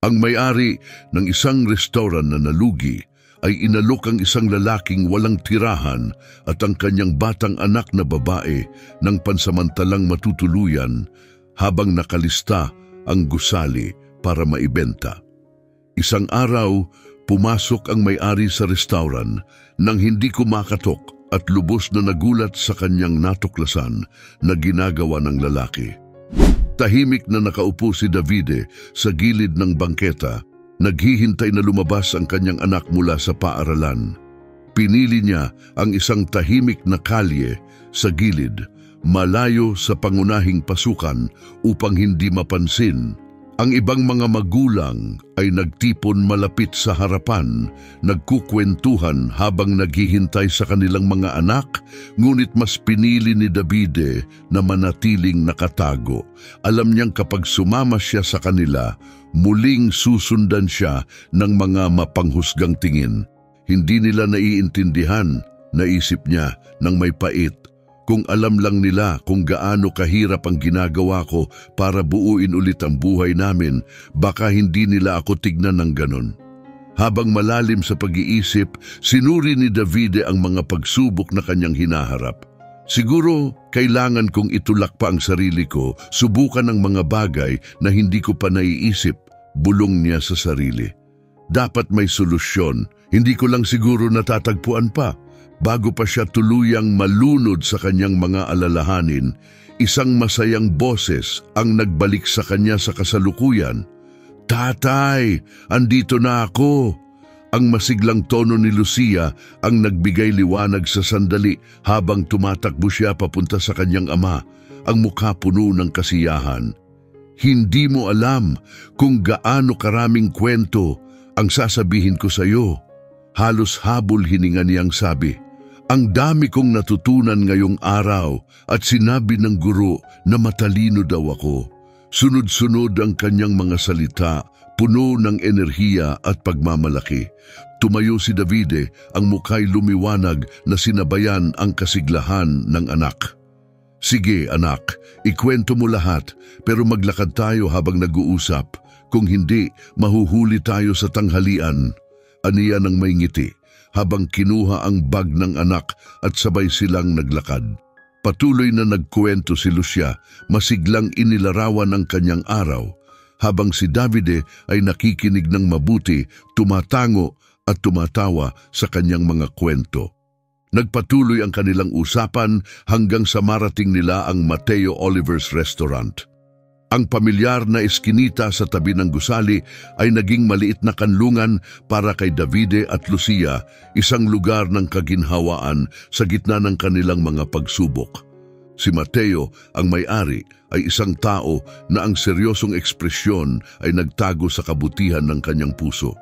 Ang may-ari ng isang restaurant na nalugi ay inalok ang isang lalaking walang tirahan at ang kanyang batang anak na babae ng pansamantalang matutuluyan habang nakalista ang gusali para maibenta. Isang araw, pumasok ang may-ari sa restaurant nang hindi kumakatok at lubos na nagulat sa kanyang natuklasan na ginagawa ng lalaki. Tahimik na nakaupo si Davide sa gilid ng bangketa, naghihintay na lumabas ang kanyang anak mula sa paaralan. Pinili niya ang isang tahimik na kalye sa gilid, malayo sa pangunahing pasukan upang hindi mapansin. Ang ibang mga magulang ay nagtipon malapit sa harapan, nagkukwentuhan habang naghihintay sa kanilang mga anak, ngunit mas pinili ni Davide na manatiling nakatago. Alam niyang kapag sumama siya sa kanila, muling susundan siya ng mga mapanghusgang tingin. Hindi nila naiintindihan, naisip niya ng may pait. Kung alam lang nila kung gaano kahirap ang ginagawa ko para buuin ulit ang buhay namin, baka hindi nila ako tignan ng ganon. Habang malalim sa pag-iisip, sinuri ni Davide ang mga pagsubok na kanyang hinaharap. Siguro, kailangan kong itulak pa ang sarili ko, subukan ang mga bagay na hindi ko pa naiisip, bulong niya sa sarili. Dapat may solusyon, hindi ko lang siguro natatagpuan pa. Bago pa siya tuluyang malunod sa kanyang mga alalahanin, isang masayang boses ang nagbalik sa kanya sa kasalukuyan. "Tatay, andito na ako!" Ang masiglang tono ni Lucia ang nagbigay liwanag sa sandali habang tumatakbo siya papunta sa kanyang ama, ang mukha puno ng kasiyahan. "Hindi mo alam kung gaano karaming kwento ang sasabihin ko sa iyo." Halos habol hininga niyang sabi. "Ang dami kong natutunan ngayong araw at sinabi ng guro na matalino daw ako." Sunod-sunod ang kanyang mga salita, puno ng enerhiya at pagmamalaki. Tumayo si Davide, ang mukha'y lumiwanag na sinabayan ang kasiglahan ng anak. "Sige anak, ikwento mo lahat, pero maglakad tayo habang nag-uusap. Kung hindi, mahuhuli tayo sa tanghalian." Aniya ng may ngiti, habang kinuha ang bag ng anak at sabay silang naglakad. Patuloy na nagkuwento si Lucia, masiglang inilarawan ang kanyang araw, habang si Davide ay nakikinig ng mabuti, tumatango at tumatawa sa kanyang mga kwento. Nagpatuloy ang kanilang usapan hanggang sa marating nila ang Mateo Oliver's Restaurant. Ang pamilyar na eskinita sa tabi ng gusali ay naging maliit na kanlungan para kay Davide at Lucia, isang lugar ng kaginhawaan sa gitna ng kanilang mga pagsubok. Si Mateo, ang may-ari, ay isang tao na ang seryosong ekspresyon ay nagtago sa kabutihan ng kanyang puso.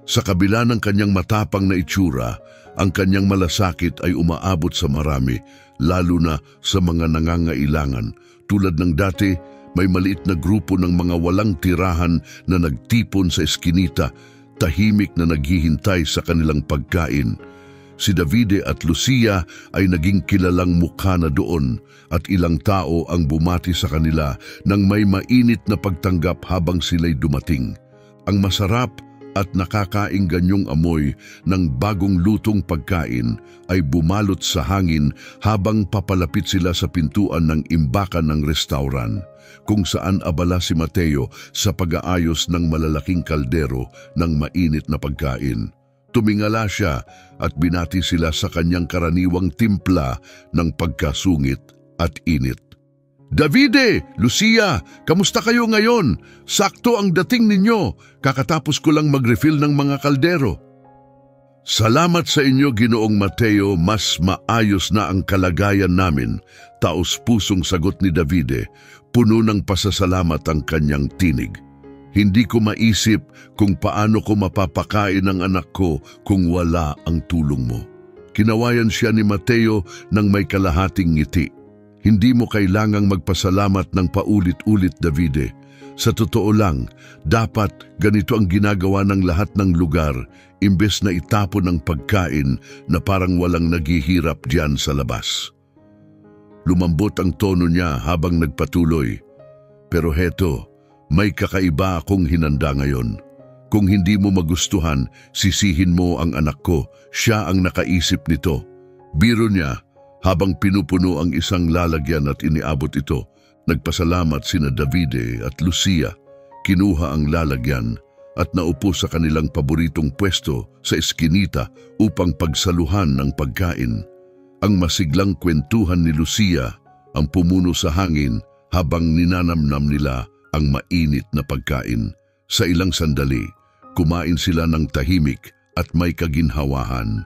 Sa kabila ng kanyang matapang na itsura, ang kanyang malasakit ay umaabot sa marami, lalo na sa mga nangangailangan. Tulad ng dati, may maliit na grupo ng mga walang tirahan na nagtipon sa eskinita, tahimik na naghihintay sa kanilang pagkain. Si Davide at Lucia ay naging kilalang mukha na doon at ilang tao ang bumati sa kanila nang may mainit na pagtanggap habang sila'y dumating. Ang masarap at nakakaingganyong amoy ng bagong lutong pagkain ay bumalot sa hangin habang papalapit sila sa pintuan ng imbakan ng restaurant, kung saan abala si Mateo sa pag-aayos ng malalaking kaldero ng mainit na pagkain. Tumingala siya at binati sila sa kanyang karaniwang timpla ng pagkasungit at init. "Davide, Lucia, kamusta kayo ngayon? Sakto ang dating ninyo. Kakatapos ko lang mag-refill ng mga kaldero." "Salamat sa inyo, Ginoong Mateo, mas maayos na ang kalagayan namin," taos-pusong sagot ni Davide, puno ng pasasalamat ang kanyang tinig. "Hindi ko maisip kung paano ko mapapakain ang anak ko kung wala ang tulong mo." Kinawayan siya ni Mateo ng may kalahating ngiti. "Hindi mo kailangang magpasalamat ng paulit-ulit, Davide. Sa totoo lang, dapat ganito ang ginagawa ng lahat ng lugar, imbes na itapon ng pagkain na parang walang naghihirap diyan sa labas." Lumambot ang tono niya habang nagpatuloy. "Pero heto, May kakaiba akong hinanda ngayon. Kung hindi mo magustuhan, sisihin mo ang anak ko. Siya ang nakaisip nito. Biro niya, habang pinupuno ang isang lalagyan at iniabot ito, nagpasalamat sina Davide at Lucia. Kinuha ang lalagyan at naupo sa kanilang paboritong pwesto sa eskinita upang pagsaluhan ng pagkain. Ang masiglang kwentuhan ni Lucia ang pumuno sa hangin habang ninanamnam nila ang mainit na pagkain. Sa ilang sandali, kumain sila ng tahimik at may kaginhawahan.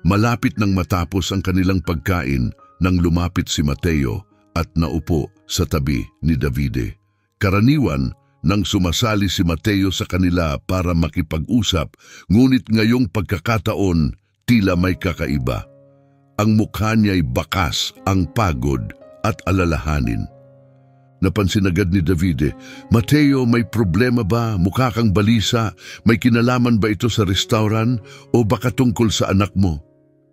Malapit nang matapos ang kanilang pagkain nang lumapit si Mateo at naupo sa tabi ni Davide. Karaniwan nang sumasali si Mateo sa kanila para makipag-usap, ngunit ngayong pagkakataon tila may kakaiba. Ang mukha niya'y bakas ang pagod at alalahanin. Napansin agad ni Davide, "Mateo, may problema ba? Mukha kang balisa. May kinalaman ba ito sa restaurant o baka tungkol sa anak mo?"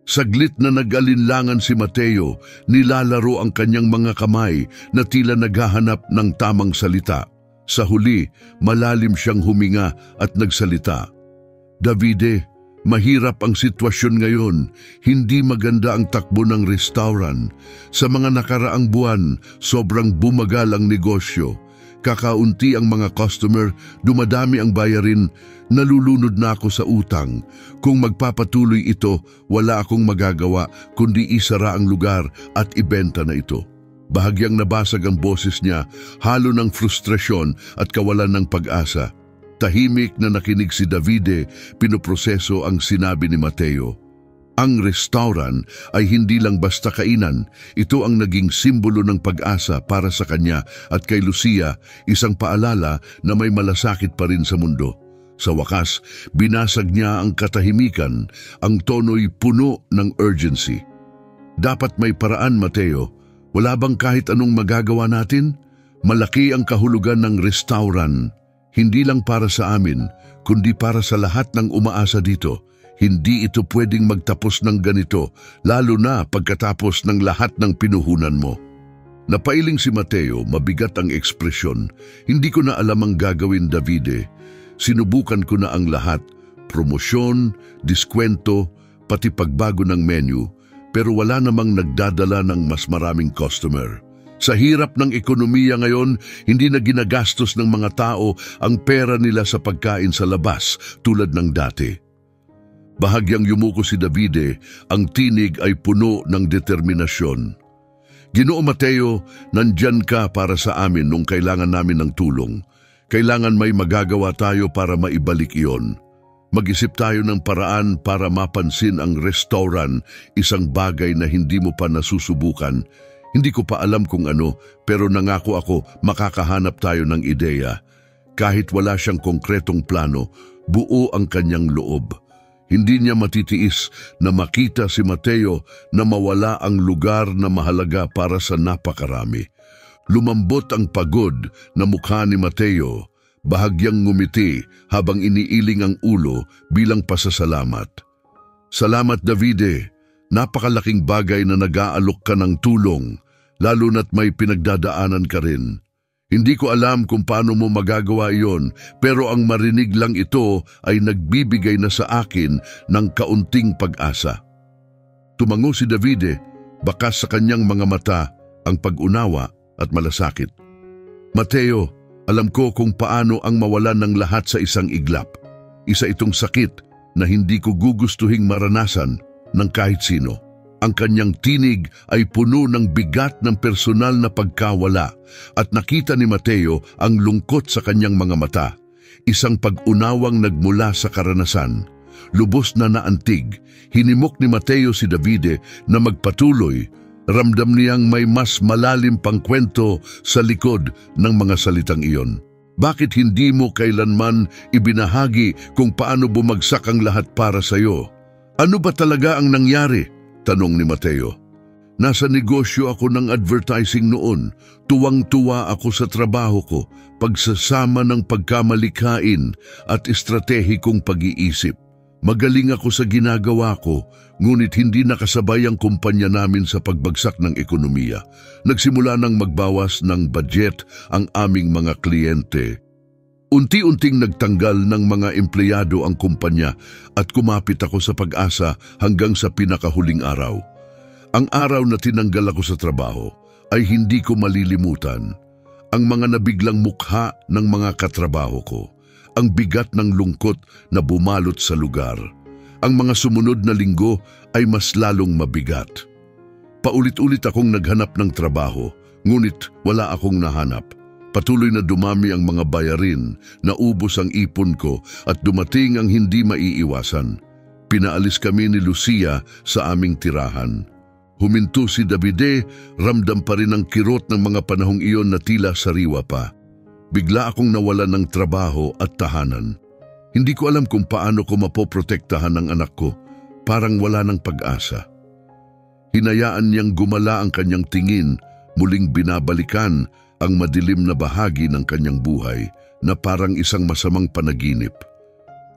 Saglit na nag-alinlangan si Mateo, nilalaro ang kanyang mga kamay na tila naghahanap ng tamang salita. Sa huli, malalim siyang huminga at nagsalita, "Davide, mahirap ang sitwasyon ngayon. Hindi maganda ang takbo ng restaurant. Sa mga nakaraang buwan, sobrang bumagal ang negosyo. Kakaunti ang mga customer, dumadami ang bayarin, nalulunod na ako sa utang. Kung magpapatuloy ito, wala akong magagawa kundi isara ang lugar at ibenta na ito." Bahagyang nabasag ang boses niya, halo ng frustrasyon at kawalan ng pag-asa. Tahimik na nakinig si Davide, pinoproseso ang sinabi ni Mateo. Ang restaurant ay hindi lang basta kainan, ito ang naging simbolo ng pag-asa para sa kanya at kay Lucia, isang paalala na may malasakit pa rin sa mundo. Sa wakas, binasag niya ang katahimikan, ang tono'y puno ng urgency. "Dapat may paraan, Mateo. Wala bang kahit anong magagawa natin? Malaki ang kahulugan ng restaurant. Hindi lang para sa amin, kundi para sa lahat ng umaasa dito. Hindi ito pwedeng magtapos ng ganito, lalo na pagkatapos ng lahat ng pinuhunan mo." Napailing si Mateo, mabigat ang ekspresyon. "Hindi ko na alam ang gagawin, Davide. Sinubukan ko na ang lahat, promosyon, diskwento, pati pagbago ng menu, pero wala namang nagdadala ng mas maraming customer. Sa hirap ng ekonomiya ngayon, hindi na ginagastos ng mga tao ang pera nila sa pagkain sa labas tulad ng dati." Bahagyang yumuko si Davide, ang tinig ay puno ng determinasyon. "Ginoo Mateo, nandyan ka para sa amin nung kailangan namin ng tulong. Kailangan may magagawa tayo para maibalik iyon. Mag-isip tayo ng paraan para mapansin ang restaurant, isang bagay na hindi mo pa nasusubukan. Hindi ko pa alam kung ano, pero nangako ako makakahanap tayo ng ideya." Kahit wala siyang konkretong plano, buo ang kanyang loob. Hindi niya matitiis na makita si Mateo na mawala ang lugar na mahalaga para sa napakarami. Lumambot ang pagod na mukha ni Mateo, bahagyang ngumiti habang iniiling ang ulo bilang pasasalamat. "Salamat, Davide. Napakalaking bagay na nag-aalok ka ng tulong, lalo na't may pinagdadaanan ka rin. Hindi ko alam kung paano mo magagawa iyon, pero ang marinig lang ito ay nagbibigay na sa akin ng kaunting pag-asa." Tumango si Davide, bakas sa kanyang mga mata ang pag-unawa at malasakit. "Mateo, alam ko kung paano ang mawalan ng lahat sa isang iglap. Isa itong sakit na hindi ko gugustuhing maranasan ng kahit sino." Ang kanyang tinig ay puno ng bigat ng personal na pagkawala at nakita ni Mateo ang lungkot sa kanyang mga mata. Isang pag-unawang nagmula sa karanasan. Lubos na naantig, hinimok ni Mateo si Davide na magpatuloy. Ramdam niyang may mas malalim pang kwento sa likod ng mga salitang iyon. "Bakit hindi mo kailanman ibinahagi kung paano bumagsak ang lahat para sa iyo? Ano ba talaga ang nangyari?" tanong ni Mateo. "Nasa negosyo ako ng advertising noon. Tuwang-tuwa ako sa trabaho ko, pagsasama ng pagkamalikhain at estratehikong pag-iisip. Magaling ako sa ginagawa ko, ngunit hindi nakasabay ang kumpanya namin sa pagbagsak ng ekonomiya. Nagsimula ng magbawas ng budget ang aming mga kliyente. Unti-unting nagtanggal ng mga empleyado ang kumpanya at kumapit ako sa Pag-asa hanggang sa pinakahuling araw. Ang araw na tinanggal ako sa trabaho ay hindi ko malilimutan. Ang mga nabiglang mukha ng mga katrabaho ko, ang bigat ng lungkot na bumalot sa lugar. Ang mga sumunod na linggo ay mas lalong mabigat. Paulit-ulit akong naghanap ng trabaho, ngunit wala akong nahanap. Patuloy na dumami ang mga bayarin, naubos ang ipon ko at dumating ang hindi maiiwasan. Pinaalis kami ni Lucia sa aming tirahan. Huminto si Davide, ramdam pa rin ang kirot ng mga panahong iyon na tila sariwa pa. Bigla akong nawalan ng trabaho at tahanan. Hindi ko alam kung paano ko mapoprotektahan ang anak ko, parang wala ng pag-asa. Hinayaan niyang gumala ang kanyang tingin, muling binabalikan ang madilim na bahagi ng kanyang buhay na parang isang masamang panaginip.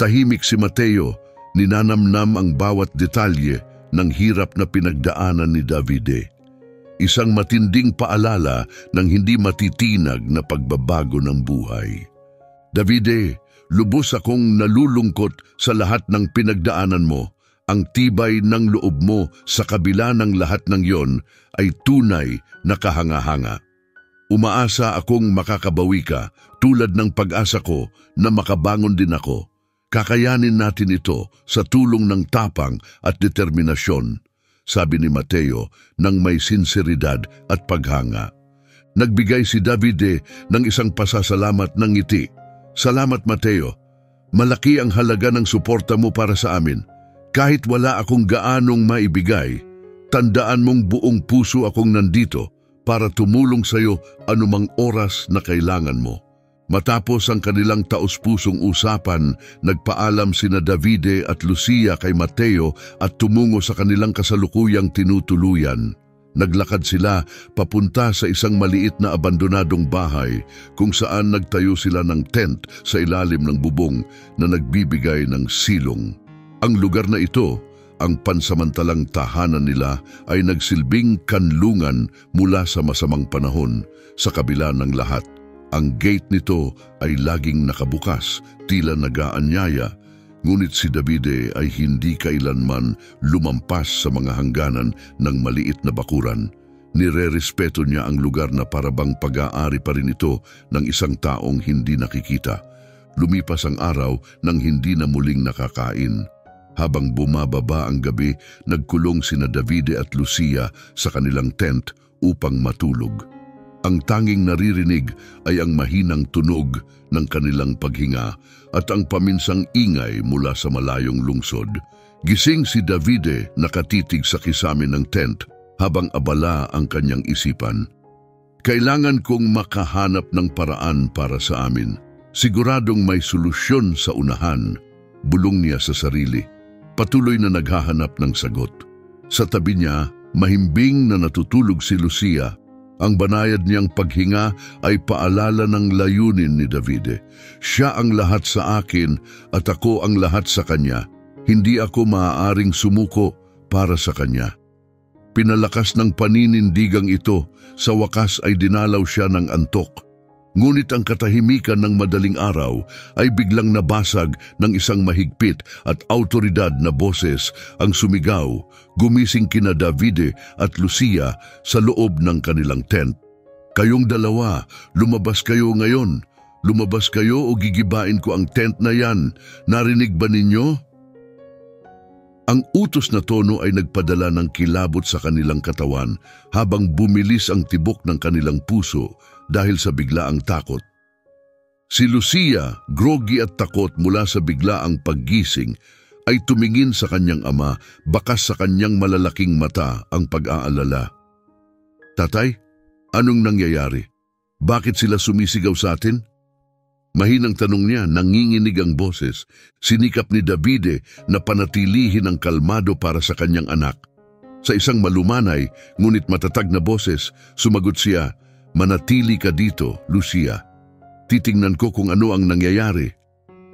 Tahimik si Mateo, ninanamnam ang bawat detalye ng hirap na pinagdaanan ni Davide. Isang matinding paalala ng hindi matitinag na pagbabago ng buhay. Davide, lubos akong nalulungkot sa lahat ng pinagdaanan mo. Ang tibay ng loob mo sa kabila ng lahat ng yon ay tunay na kahanga-hanga. Umaasa akong makakabawi ka tulad ng pag-asa ko na makabangon din ako. Kakayanin natin ito sa tulong ng tapang at determinasyon, sabi ni Mateo nang may sinseridad at paghanga. Nagbigay si Davide ng isang pasasalamat ng ngiti. Salamat Mateo, malaki ang halaga ng suporta mo para sa amin. Kahit wala akong gaanong maibigay, tandaan mong buong puso akong nandito para tumulong sa iyo anumang oras na kailangan mo. Matapos ang kanilang taos-pusong usapan, nagpaalam sina Davide at Lucia kay Mateo at tumungo sa kanilang kasalukuyang tinutuluyan. Naglakad sila papunta sa isang maliit na abandonadong bahay kung saan nagtayo sila ng tent sa ilalim ng bubong na nagbibigay ng silong. Ang lugar na ito, ang pansamantalang tahanan nila, ay nagsilbing kanlungan mula sa masamang panahon. Sa kabila ng lahat, ang gate nito ay laging nakabukas, tila nag-aanyaya. Ngunit si Davide ay hindi kailanman lumampas sa mga hangganan ng maliit na bakuran. Nire-respeto niya ang lugar na parabang pag-aari pa rin ito ng isang taong hindi nakikita. Lumipas ang araw nang hindi na muling nakakain. Habang bumababa ang gabi, nagkulong sina Davide at Lucia sa kanilang tent upang matulog. Ang tanging naririnig ay ang mahinang tunog ng kanilang paghinga at ang paminsang ingay mula sa malayong lungsod. Gising si Davide, nakatitig sa kisame ng tent habang abala ang kanyang isipan. Kailangan kong makahanap ng paraan para sa amin. Siguradong may solusyon sa unahan, bulong niya sa sarili. Patuloy na naghahanap ng sagot. Sa tabi niya, mahimbing na natutulog si Lucia. Ang banayad niyang paghinga ay paalala ng layunin ni Davide. Siya ang lahat sa akin at ako ang lahat sa kanya. Hindi ako maaaring sumuko para sa kanya. Pinalakas ng paninindigang ito, sa wakas ay dinalaw siya ng antok. Ngunit ang katahimikan ng madaling araw ay biglang nabasag ng isang mahigpit at awtoridad na boses ang sumigaw. Gumising kina Davide at Lucia sa loob ng kanilang tent. Kayong dalawa, lumabas kayo ngayon. Lumabas kayo o gigibain ko ang tent na yan. Narinig ba ninyo? Ang utos na tono ay nagpadala ng kilabot sa kanilang katawan habang bumilis ang tibok ng kanilang puso dahil sa biglaang takot. Si Lucia, groggy at takot mula sa biglaang paggising, ay tumingin sa kanyang ama, bakas sa kanyang malalaking mata ang pag-aalala. Tatay, anong nangyayari? Bakit sila sumisigaw sa atin? Mahinang tanong niya, nanginginig ang boses. Sinikap ni Davide na panatilihin ang kalmado para sa kanyang anak. Sa isang malumanay, ngunit matatag na boses, sumagot siya, "Manatili ka dito, Lucia. Titingnan ko kung ano ang nangyayari."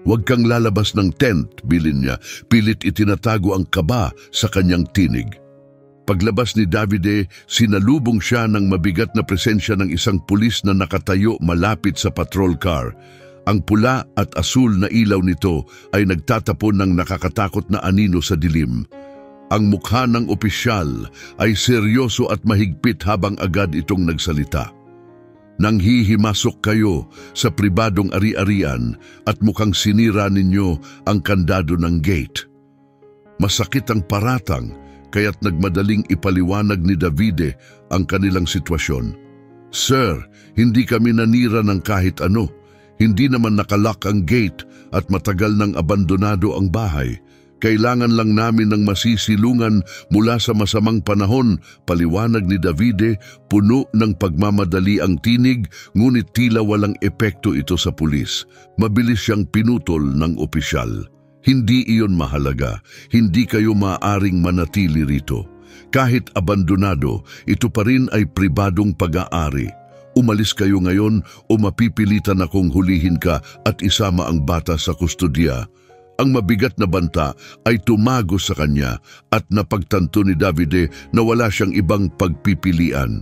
"Huwag kang lalabas ng tent," bilin niya. Pilit itinatago ang kaba sa kanyang tinig. Paglabas ni Davide, sinalubong siya ng mabigat na presensya ng isang pulis na nakatayo malapit sa patrol car. Ang pula at asul na ilaw nito ay nagtatapon ng nakakatakot na anino sa dilim. Ang mukha ng opisyal ay seryoso at mahigpit habang agad itong nagsalita. Nang hihimasok kayo sa pribadong ari-arian at mukhang sinira ninyo ang kandado ng gate. Masakit ang paratang kaya't nagmadaling ipaliwanag ni Davide ang kanilang sitwasyon. Sir, hindi kami nanira ng kahit ano. Hindi naman nakalak ang gate at matagal nang abandonado ang bahay. Kailangan lang namin ng masisilungan mula sa masamang panahon, paliwanag ni Davide, puno ng pagmamadali ang tinig, ngunit tila walang epekto ito sa pulis. Mabilis siyang pinutol ng opisyal. Hindi iyon mahalaga, hindi kayo maaaring manatili rito. Kahit abandonado, ito pa rin ay pribadong pag-aari. Umalis kayo ngayon o mapipilitan akong hulihin ka at isama ang bata sa kustodya. Ang mabigat na banta ay tumago sa kanya at napagtanto ni Davide na wala siyang ibang pagpipilian.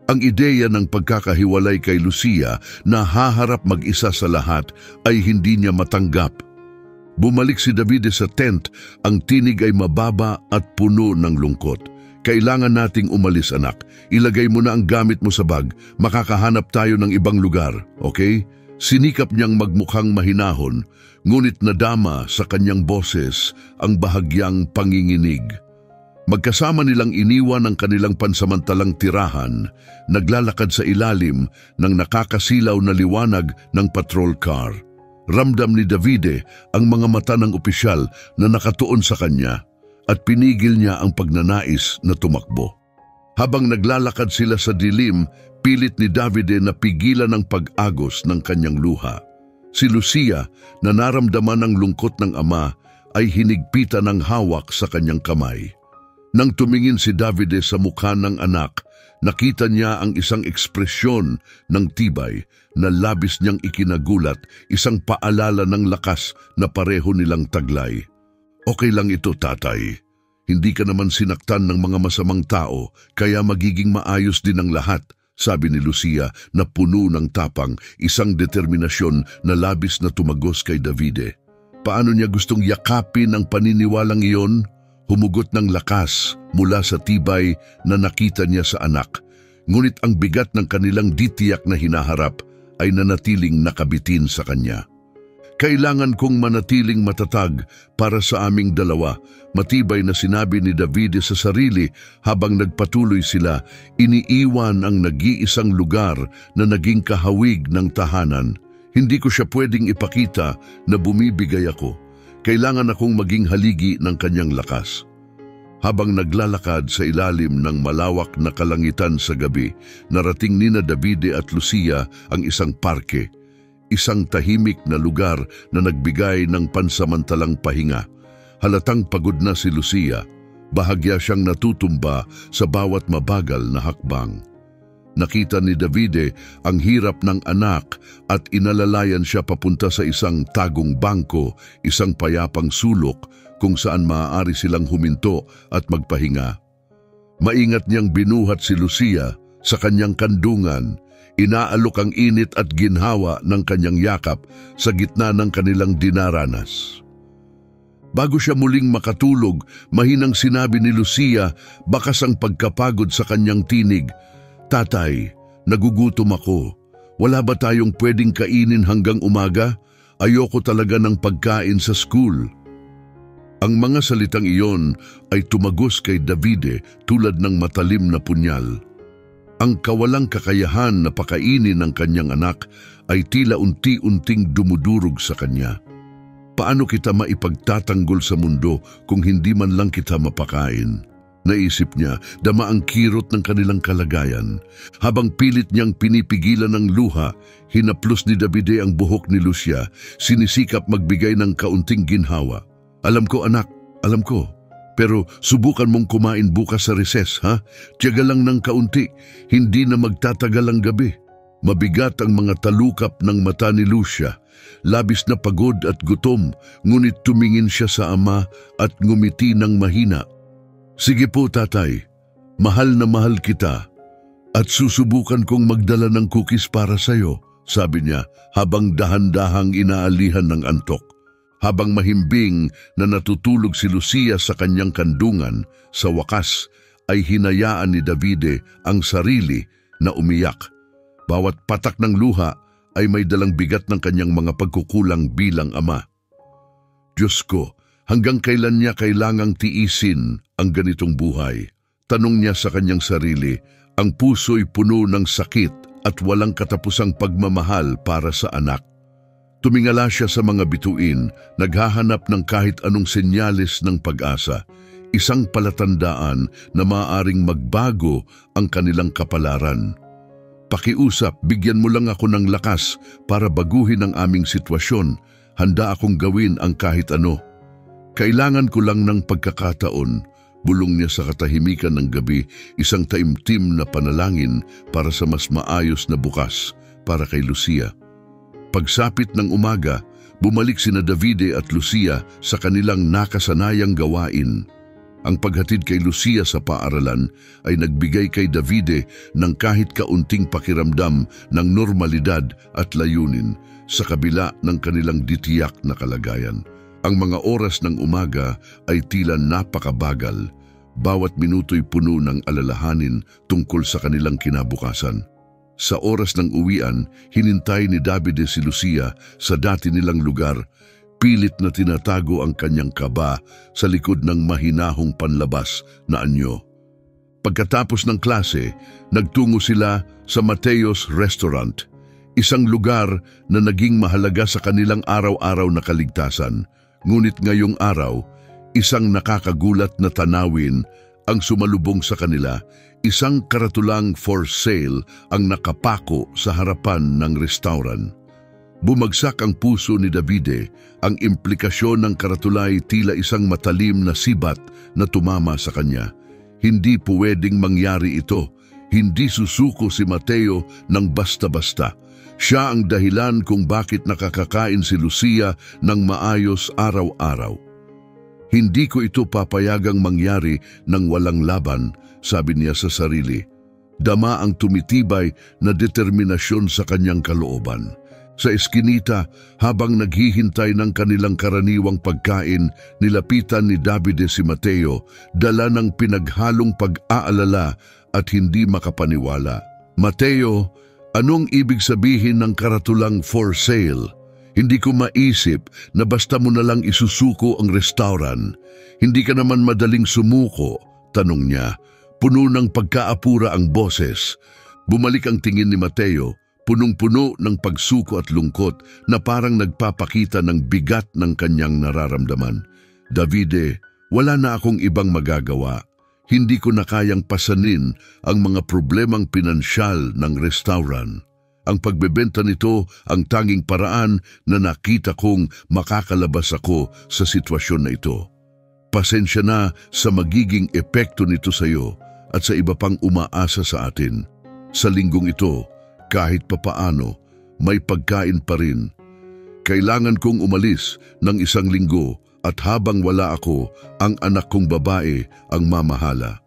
Ang ideya ng pagkakahiwalay kay Lucia na haharap mag-isa sa lahat ay hindi niya matanggap. Bumalik si Davide sa tent, ang tinig ay mababa at puno ng lungkot. Kailangan nating umalis, anak. Ilagay mo na ang gamit mo sa bag. Makakahanap tayo ng ibang lugar, okay? Sinikap niyang magmukhang mahinahon, ngunit nadama sa kanyang boses ang bahagyang panginginig. Magkasama nilang iniwan ang kanilang pansamantalang tirahan, naglalakad sa ilalim ng nakakasilaw na liwanag ng patrol car. Ramdam ni Davide ang mga mata ng opisyal na nakatuon sa kanya at pinigil niya ang pagnanais na tumakbo. Habang naglalakad sila sa dilim, pilit ni Davide na pigilan ang pag-agos ng kanyang luha. Si Lucia, na naramdaman ang lungkot ng ama, ay hinigpitan ng hawak sa kanyang kamay. Nang tumingin si Davide sa mukha ng anak, nakita niya ang isang ekspresyon ng tibay na labis niyang ikinagulat, isang paalala ng lakas na pareho nilang taglay. Okay lang ito, tatay. Hindi ka naman sinaktan ng mga masamang tao, kaya magiging maayos din ang lahat, sabi ni Lucia na puno ng tapang, isang determinasyon na labis na tumagos kay Davide. Paano niya gustong yakapin ang paniniwalang iyon? Humugot ng lakas mula sa tibay na nakita niya sa anak, ngunit ang bigat ng kanilang ditiyak na hinaharap ay nanatiling nakabitin sa kanya. Kailangan kong manatiling matatag para sa aming dalawa, matibay na sinabi ni Davide sa sarili habang nagpatuloy sila, iniiwan ang nag-iisang lugar na naging kahawig ng tahanan. Hindi ko siya pwedeng ipakita na bumibigay ako. Kailangan akong maging haligi ng kanyang lakas. Habang naglalakad sa ilalim ng malawak na kalangitan sa gabi, narating nina Davide at Lucia ang isang parke. Isang tahimik na lugar na nagbigay ng pansamantalang pahinga. Halatang pagod na si Lucia, bahagya siyang natutumba sa bawat mabagal na hakbang. Nakita ni Davide ang hirap ng anak at inalalayan siya papunta sa isang tagong bangko, isang payapang sulok kung saan maaari silang huminto at magpahinga. Maingat niyang binuhat si Lucia sa kanyang kandungan. Inaalok ang init at ginhawa ng kanyang yakap sa gitna ng kanilang dinaranas. Bago siya muling makatulog, mahinang sinabi ni Lucia, bakas ang pagkapagod sa kanyang tinig, "Tatay, nagugutom ako. Wala ba tayong pwedeng kainin hanggang umaga? Ayoko talaga ng pagkain sa school." Ang mga salitang iyon ay tumagos kay Davide tulad ng matalim na punyal. Ang kawalang kakayahan na pakainin ng kanyang anak ay tila unti-unting dumudurog sa kanya. Paano kita maipagtatanggol sa mundo kung hindi man lang kita mapakain? Naisip niya, dama ang kirot ng kanilang kalagayan. Habang pilit niyang pinipigilan ng luha, hinaplos ni Davide ang buhok ni Lucia, sinisikap magbigay ng kaunting ginhawa. Alam ko anak, alam ko. Pero subukan mong kumain bukas sa recess, ha? Tiyaga lang ng kaunti, hindi na magtatagal ang gabi. Mabigat ang mga talukap ng mata ni Lucia. Labis na pagod at gutom, ngunit tumingin siya sa ama at ngumiti ng mahina. Sige po tatay, mahal na mahal kita. At susubukan kong magdala ng cookies para sa'yo, sabi niya habang dahan-dahang inaalihan ng antok. Habang mahimbing na natutulog si Lucia sa kanyang kandungan, sa wakas ay hinayaan ni Davide ang sarili na umiyak. Bawat patak ng luha ay may dalang bigat ng kanyang mga pagkukulang bilang ama. Diyos ko, hanggang kailan niya kailangang tiisin ang ganitong buhay? Tanong niya sa kanyang sarili, ang puso'y puno ng sakit at walang katapusang pagmamahal para sa anak. Tumingala siya sa mga bituin, naghahanap ng kahit anong senyales ng pag-asa, isang palatandaan na maaaring magbago ang kanilang kapalaran. Pakiusap, bigyan mo lang ako ng lakas para baguhin ang aming sitwasyon. Handa akong gawin ang kahit ano. Kailangan ko lang ng pagkakataon. Bulong niya sa katahimikan ng gabi, isang taimtim na panalangin para sa mas maayos na bukas para kay Lucia. Pagsapit ng umaga, bumalik sina Davide at Lucia sa kanilang nakasanayang gawain. Ang paghatid kay Lucia sa paaralan ay nagbigay kay Davide ng kahit kaunting pakiramdam ng normalidad at layunin sa kabila ng kanilang ditiyak na kalagayan. Ang mga oras ng umaga ay tila napakabagal. Bawat minuto'y puno ng alalahanin tungkol sa kanilang kinabukasan. Sa oras ng uwian, hinintay ni Davide si Lucia sa dati nilang lugar. Pilit na tinatago ang kanyang kaba sa likod ng mahinahong panlabas na anyo. Pagkatapos ng klase, nagtungo sila sa Mateo's Restaurant, isang lugar na naging mahalaga sa kanilang araw-araw na kaligtasan. Ngunit ngayong araw, isang nakakagulat na tanawin ang sumalubong sa kanila. Isang karatulang for sale ang nakapako sa harapan ng restaurant. Bumagsak ang puso ni Davide. Ang implikasyon ng karatulay tila isang matalim na sibat na tumama sa kanya. Hindi pwedeng mangyari ito. Hindi susuko si Mateo ng basta-basta. Siya ang dahilan kung bakit nakakakain si Lucia ng maayos araw-araw. Hindi ko ito papayagang mangyari ng walang laban, sabi niya sa sarili. Dama ang tumitibay na determinasyon sa kanyang kalooban. Sa eskinita, habang naghihintay ng kanilang karaniwang pagkain, nilapitan ni Davide si Mateo, dala ng pinaghalong pag-aalala at hindi makapaniwala. Mateo, anong ibig sabihin ng karatulang for sale? Hindi ko maisip na basta mo na lang isusuko ang restaurant. Hindi ka naman madaling sumuko, tanong niya. Puno ng pagkaapura ang boses. Bumalik ang tingin ni Mateo, punong-puno ng pagsuko at lungkot na parang nagpapakita ng bigat ng kanyang nararamdaman. Davide, wala na akong ibang magagawa. Hindi ko na kayang pasanin ang mga problemang pinansyal ng restaurant. Ang pagbebenta nito ang tanging paraan na nakita kong makakalabas ako sa sitwasyon na ito. Pasensya na sa magiging epekto nito sa iyo at sa iba pang umaasa sa atin. Sa linggong ito, kahit papaano, may pagkain pa rin. Kailangan kong umalis ng 1 linggo at habang wala ako, ang anak kong babae ang mamahala.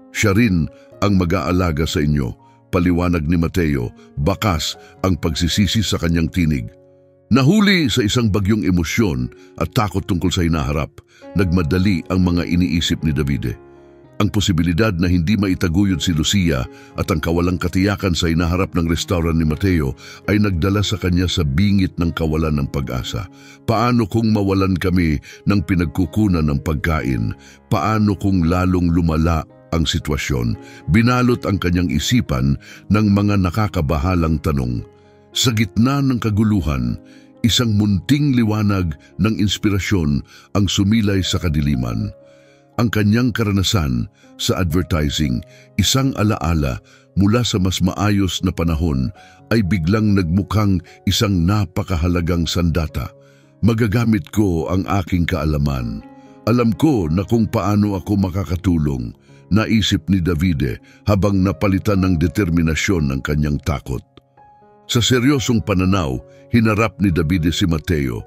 Siya rin ang mag-aalaga sa inyo. Paliwanag ni Mateo, bakas ang pagsisisi sa kanyang tinig. Nahuli sa isang bagyong emosyon at takot tungkol sa hinaharap, nagmadali ang mga iniisip ni Davide. Ang posibilidad na hindi maitaguyod si Lucia at ang kawalang katiyakan sa hinaharap ng restaurant ni Mateo ay nagdala sa kanya sa bingit ng kawalan ng pag-asa. Paano kung mawalan kami ng pinagkukunan ng pagkain? Paano kung lalong lumala ang sitwasyon? Binalot ang kanyang isipan ng mga nakakabahalang tanong. Sa gitna ng kaguluhan, isang munting liwanag ng inspirasyon ang sumilay sa kadiliman. Ang kanyang karanasan sa advertising, isang alaala mula sa mas maayos na panahon, ay biglang nagmukhang isang napakahalagang sandata. Magagamit ko ang aking kaalaman. Alam ko na kung paano ako makakatulong, naisip ni Davide habang napalitan ng determinasyon ang kanyang takot. Sa seryosong pananaw, hinarap ni Davide si Mateo.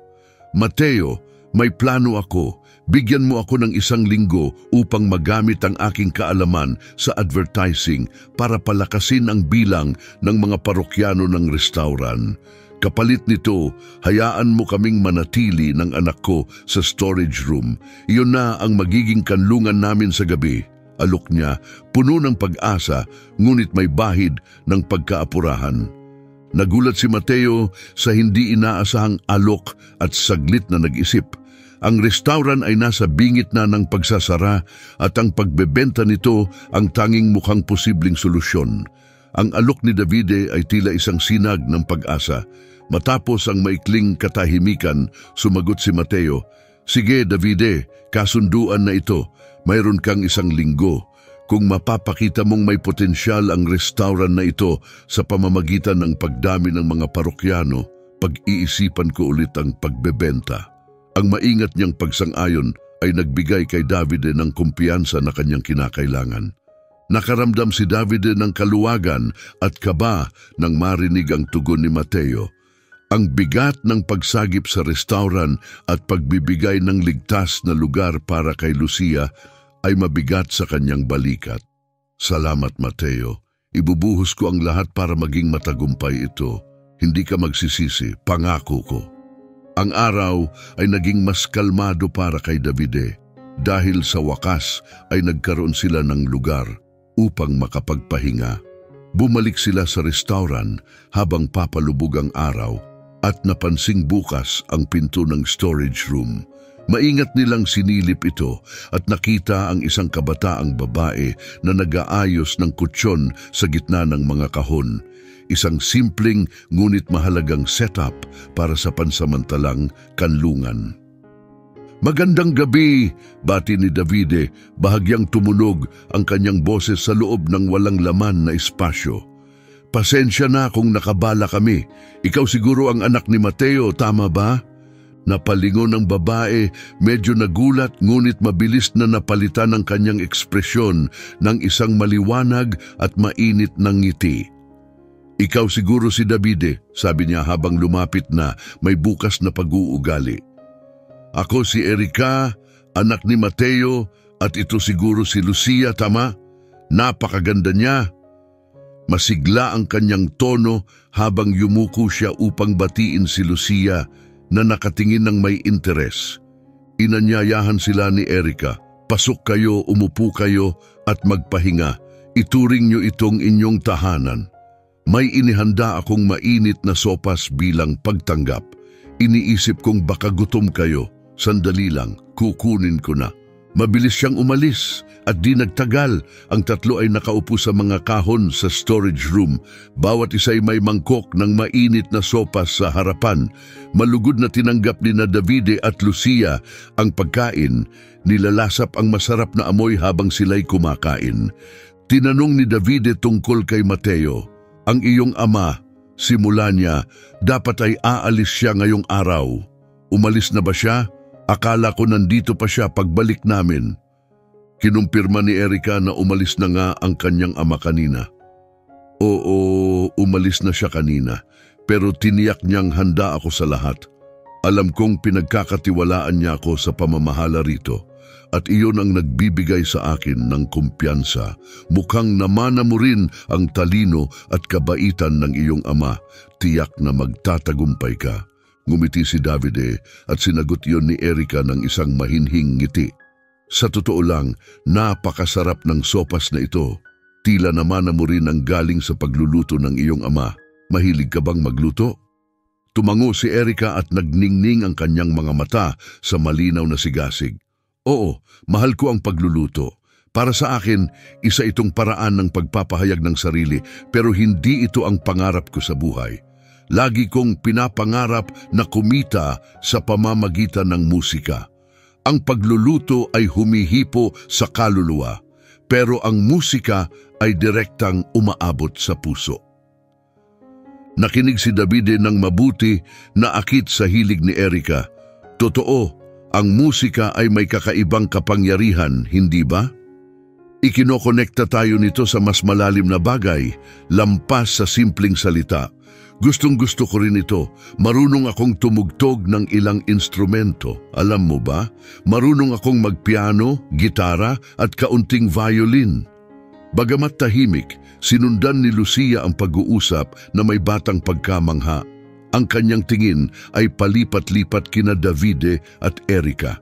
Mateo, May plano ako. Bigyan mo ako ng 1 linggo upang magamit ang aking kaalaman sa advertising para palakasin ang bilang ng mga parokyano ng restauran. Kapalit nito, hayaan mo kaming manatili ng anak ko sa storage room. Iyon na ang magiging kanlungan namin sa gabi. Alok niya, puno ng pag-asa, ngunit may bahid ng pagkaapurahan. Nagulat si Mateo sa hindi inaasahang alok at saglit na nag-isip. Ang restaurant ay nasa bingit na ng pagsasara at ang pagbebenta nito ang tanging mukhang posibleng solusyon. Ang alok ni Davide ay tila isang sinag ng pag-asa. Matapos ang maikling katahimikan, sumagot si Mateo, "Sige Davide, kasunduan na ito. Mayroon kang 1 linggo. Kung mapapakita mong may potensyal ang restaurant na ito sa pamamagitan ng pagdami ng mga parokyano, pag-iisipan ko ulit ang pagbebenta." Ang maingat niyang pagsang-ayon ay nagbigay kay Davide ng kumpiyansa na kanyang kinakailangan. Nakaramdam si Davide ng kaluwagan at kaba nang marinig ang tugon ni Mateo. Ang bigat ng pagsagip sa restaurant at pagbibigay ng ligtas na lugar para kay Lucia ay mabigat sa kanyang balikat. "Salamat Mateo, ibubuhos ko ang lahat para maging matagumpay ito. Hindi ka magsisisi, pangako ko." Ang araw ay naging mas kalmado para kay Davide dahil sa wakas ay nagkaroon sila ng lugar upang makapagpahinga. Bumalik sila sa restaurant habang papalubog ang araw at napansing bukas ang pinto ng storage room. Maingat nilang sinilip ito at nakita ang isang kabataang babae na nag-aayos ng kutsyon sa gitna ng mga kahon. Isang simpleng ngunit mahalagang setup para sa pansamantalang kanlungan. "Magandang gabi," bati ni Davide, bahagyang tumunog ang kanyang boses sa loob ng walang laman na espasyo. "Pasensya na kung nakabala kami. Ikaw siguro ang anak ni Mateo, tama ba?" Napalingon ang babae, medyo nagulat ngunit mabilis na napalitan ang kanyang ekspresyon ng isang maliwanag at mainit na ngiti. "Ikaw siguro si Davide," sabi niya habang lumapit na may bukas na pag-uugali. "Ako si Erica, anak ni Mateo, at ito siguro si Lucia, tama? Napakaganda niya." Masigla ang kanyang tono habang yumuko siya upang batiin si Lucia na nakatingin ng may interes. Inanyayahan sila ni Erica, "Pasok kayo, umupo kayo at magpahinga. Ituring niyo itong inyong tahanan. May inihanda akong mainit na sopas bilang pagtanggap. Iniisip kong baka gutom kayo. Sandali lang, kukunin ko na." Mabilis siyang umalis at di nagtagal, ang tatlo ay nakaupo sa mga kahon sa storage room. Bawat isa ay may mangkok ng mainit na sopas sa harapan. Malugod na tinanggap ni na Davide at Lucia ang pagkain. Nilalasap ang masarap na amoy habang sila'y kumakain. Tinanong ni Davide tungkol kay Mateo, "Ang iyong ama, simula niya, dapat ay aalis siya ngayong araw. Umalis na ba siya? Akala ko nandito pa siya pagbalik namin." Kinumpirma ni Erica na umalis na nga ang kanyang ama kanina. "Oo, umalis na siya kanina, pero tiniyak niyang handa ako sa lahat. Alam kong pinagkakatiwalaan niya ako sa pamamahala rito, at iyon ang nagbibigay sa akin ng kumpiyansa. Mukhang namana mo rin ang talino at kabaitan ng iyong ama. Tiyak na magtatagumpay ka." Ngumiti si Davide at sinagot iyon ni Erica ng isang mahinhing ngiti. "Sa totoo lang, napakasarap ng sopas na ito. Tila naman mo rin ang galing sa pagluluto ng iyong ama. Mahilig ka bang magluto?" Tumango si Erica at nagningning ang kanyang mga mata sa malinaw na sigasig. "Oo, mahal ko ang pagluluto. Para sa akin, isa itong paraan ng pagpapahayag ng sarili, pero hindi ito ang pangarap ko sa buhay. Lagi kong pinapangarap na kumita sa pamamagitan ng musika. Ang pagluluto ay humihipo sa kaluluwa, pero ang musika ay direktang umaabot sa puso." Nakinig si Davide ng mabuti na akit sa hilig ni Erica. "Totoo, ang musika ay may kakaibang kapangyarihan, hindi ba?" Ikinokonekta tayo nito sa mas malalim na bagay, lampas sa simpleng salita. Gustong-gusto ko rin ito. Marunong akong tumugtog ng ilang instrumento. Alam mo ba? Marunong akong magpiano, gitara at kaunting violin. Bagamat tahimik, sinundan ni Lucia ang pag-uusap na may batang pagkamangha. Ang kanyang tingin ay palipat-lipat kina Davide at Erica.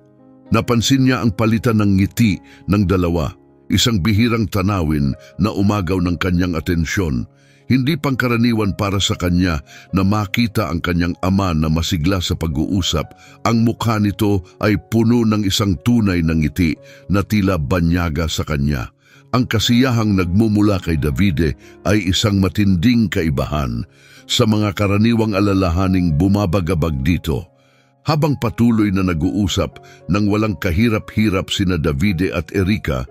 Napansin niya ang palitan ng ngiti ng dalawa, isang bihirang tanawin na umagaw ng kanyang atensyon. Hindi pangkaraniwan para sa kanya na makita ang kanyang ama na masigla sa pag-uusap. Ang mukha nito ay puno ng isang tunay na ngiti na tila banyaga sa kanya. Ang kasiyahang nagmumula kay Davide ay isang matinding kaibahan sa mga karaniwang alalahaning bumabagabag dito. Habang patuloy na nag-uusap nang walang kahirap-hirap sina Davide at Erica,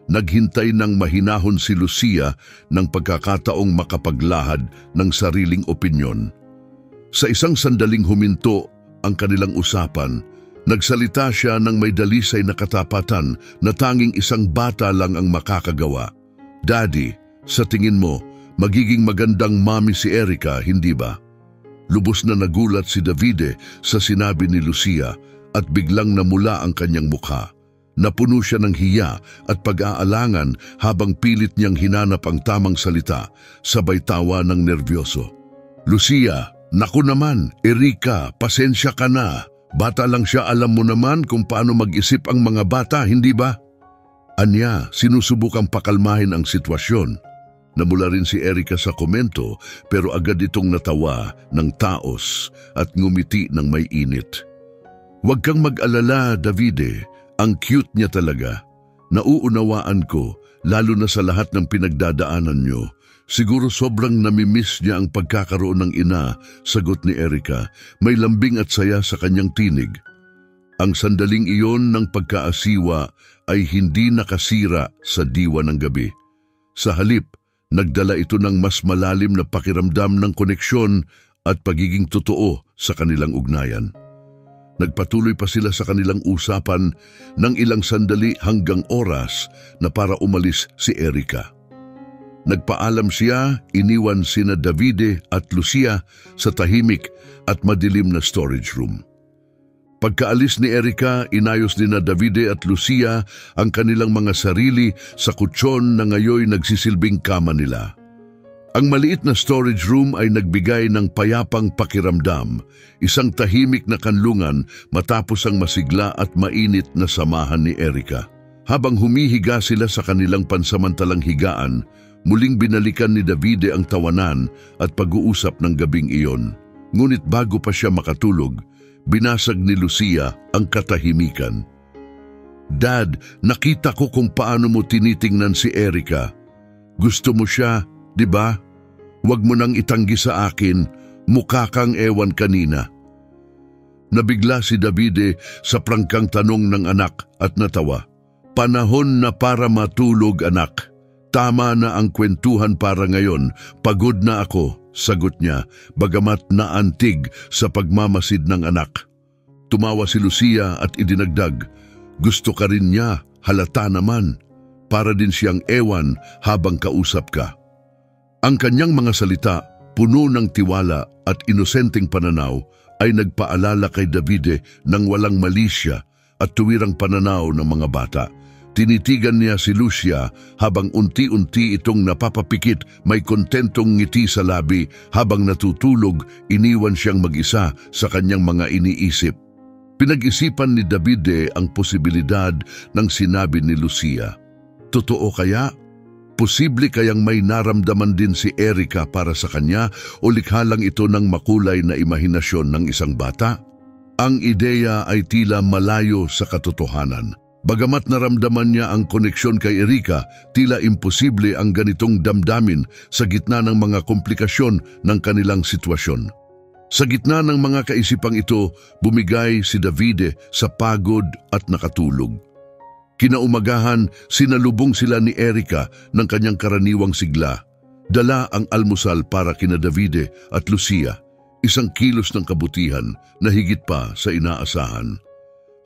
naghintay ng mahinahon si Lucia ng pagkakataong makapaglahad ng sariling opinyon. Sa isang sandaling huminto ang kanilang usapan, nagsalita siya ng may dalisay na katapatan na tanging isang bata lang ang makakagawa. Daddy, sa tingin mo, magiging magandang mami si Erica, hindi ba? Lubos na nagulat si Davide sa sinabi ni Lucia at biglang namula ang kanyang mukha. Napuno siya ng hiya at pag-aalangan habang pilit niyang hinanap ang tamang salita, sabay tawa ng nerbyoso. Lucia, naku naman, Erica, pasensya ka na. Bata lang siya, alam mo naman kung paano mag-isip ang mga bata, hindi ba? Anya, sinusubukang pakalmahin ang sitwasyon. Namula rin si Erica sa komento pero agad itong natawa ng taos at ngumiti ng may init. Huwag kang mag-alala, Davide. Ang cute niya talaga. Nauunawaan ko, lalo na sa lahat ng pinagdadaanan niyo. Siguro sobrang namimiss niya ang pagkakaroon ng ina, sagot ni Erica. May lambing at saya sa kanyang tinig. Ang sandaling iyon ng pagkaasiwa ay hindi nakasira sa diwa ng gabi. Sa halip, nagdala ito ng mas malalim na pakiramdam ng koneksyon at pagiging totoo sa kanilang ugnayan. Nagpatuloy pa sila sa kanilang usapan ng ilang sandali hanggang oras na para umalis si Erica. Nagpaalam siya, iniwan sina Davide at Lucia sa tahimik at madilim na storage room. Pagkaalis ni Erica, inayos ni na Davide at Lucia ang kanilang mga sarili sa kutsyon na ngayoy nagsisilbing kama nila. Ang maliit na storage room ay nagbigay ng payapang pakiramdam, isang tahimik na kanlungan matapos ang masigla at mainit na samahan ni Erica. Habang humihiga sila sa kanilang pansamantalang higaan, muling binalikan ni Davide ang tawanan at pag-uusap ng gabing iyon. Ngunit bago pa siya makatulog, binasag ni Lucia ang katahimikan. Dad, nakita ko kung paano mo tinitingnan si Erica. Gusto mo siya, di ba? Huwag mo nang itanggi sa akin, mukha kang ewan kanina. Nabigla si Davide sa prangkang tanong ng anak at natawa. Panahon na para matulog, anak. Tama na ang kwentuhan para ngayon, pagod na ako, sagot niya, bagamat naantig sa pagmamasid ng anak. Tumawa si Lucia at idinagdag, gusto ka rin niya, halata naman. Para din siyang ewan habang kausap ka. Ang kanyang mga salita, puno ng tiwala at inosenteng pananaw, ay nagpaalala kay Davide ng walang malisya at tuwirang pananaw ng mga bata. Tinitigan niya si Lucia habang unti-unti itong napapapikit, may kontentong ngiti sa labi. Habang natutulog, iniwan siyang mag-isa sa kanyang mga iniisip. Pinag-isipan ni Davide ang posibilidad ng sinabi ni Lucia. Totoo kaya? Posible kayang may naramdaman din si Erica para sa kanya o likha lang ito ng makulay na imahinasyon ng isang bata? Ang ideya ay tila malayo sa katotohanan. Bagamat naramdaman niya ang koneksyon kay Erica, tila imposible ang ganitong damdamin sa gitna ng mga komplikasyon ng kanilang sitwasyon. Sa gitna ng mga kaisipang ito, bumigay si Davide sa pagod at nakatulog. Kinaumagahan, sinalubong sila ni Erica ng kanyang karaniwang sigla. Dala ang almusal para kina Davide at Lucia, isang kilos ng kabutihan na higit pa sa inaasahan.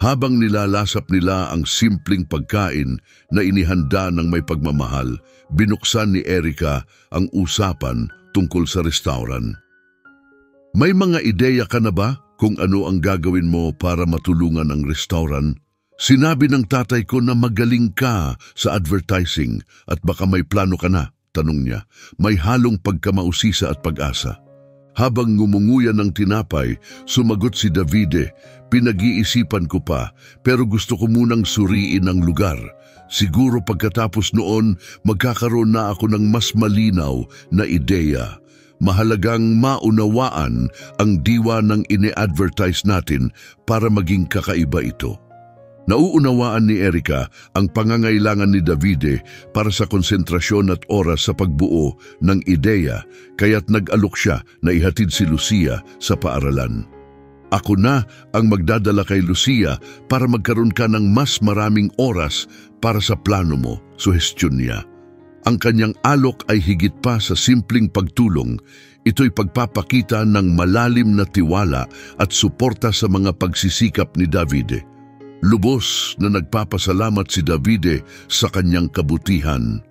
Habang nilalasap nila ang simpleng pagkain na inihanda ng may pagmamahal, binuksan ni Erica ang usapan tungkol sa restaurant. May mga ideya ka na ba kung ano ang gagawin mo para matulungan ang restaurant? Sinabi ng tatay ko na magaling ka sa advertising at baka may plano ka na, tanong niya. May halong pagkamausisa at pag-asa. Habang ngumunguya ng tinapay, sumagot si Davide, pinag-iisipan ko pa pero gusto ko munang suriin ang lugar. Siguro pagkatapos noon, magkakaroon na ako ng mas malinaw na ideya. Mahalagang maunawaan ang diwa ng ine-advertise natin para maging kakaiba ito. Nauunawaan ni Erica ang pangangailangan ni Davide para sa konsentrasyon at oras sa pagbuo ng ideya, kaya't nag-alok siya na ihatid si Lucia sa paaralan. Ako na ang magdadala kay Lucia para magkaroon ka ng mas maraming oras para sa plano mo, suhestyon niya. Ang kanyang alok ay higit pa sa simpleng pagtulong. Ito'y pagpapakita ng malalim na tiwala at suporta sa mga pagsisikap ni Davide. Lubos na nagpapasalamat si Davide sa kanyang kabutihan.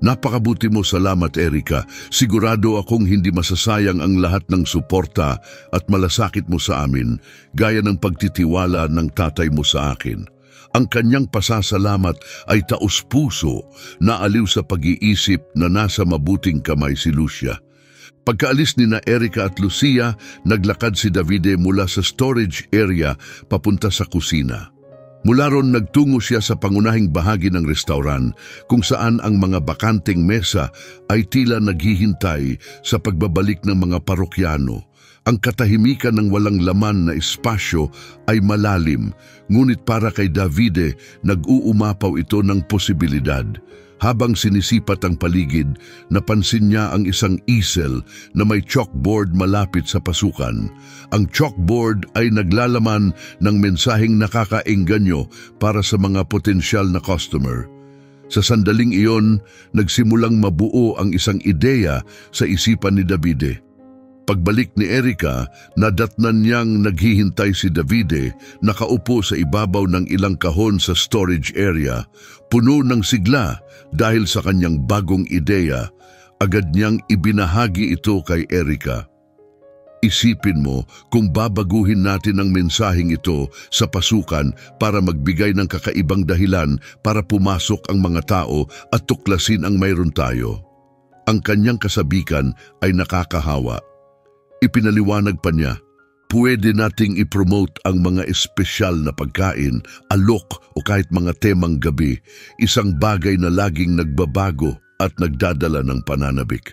Napakabuti mo, salamat Erica. Sigurado akong hindi masasayang ang lahat ng suporta at malasakit mo sa amin, gaya ng pagtitiwala ng tatay mo sa akin. Ang kanyang pasasalamat ay taos-puso na aliw sa pag-iisip na nasa mabuting kamay si Lucia. Pagkaalis ni na Erica at Lucia, naglakad si Davide mula sa storage area papunta sa kusina. Mula ron nagtungo siya sa pangunahing bahagi ng restaurant kung saan ang mga bakanteng mesa ay tila naghihintay sa pagbabalik ng mga parokyano. Ang katahimikan ng walang laman na espasyo ay malalim, ngunit para kay Davide nag-uumapaw ito ng posibilidad. Habang sinisipat ang paligid, napansin niya ang isang easel na may chalkboard malapit sa pasukan. Ang chalkboard ay naglalaman ng mensaheng nakakaengganyo para sa mga potensyal na customer. Sa sandaling iyon, nagsimulang mabuo ang isang ideya sa isipan ni Davide. Pagbalik ni Erica, nadatnan niyang naghihintay si Davide nakaupo sa ibabaw ng ilang kahon sa storage area, puno ng sigla dahil sa kanyang bagong ideya. Agad niyang ibinahagi ito kay Erica. Isipin mo kung babaguhin natin ang mensaheng ito sa pasukan para magbigay ng kakaibang dahilan para pumasok ang mga tao at tuklasin ang mayroon tayo. Ang kanyang kasabikan ay nakakahawa. Ipinaliwanag pa niya, pwede nating ipromote ang mga espesyal na pagkain, alok o kahit mga temang gabi, isang bagay na laging nagbabago at nagdadala ng pananabik.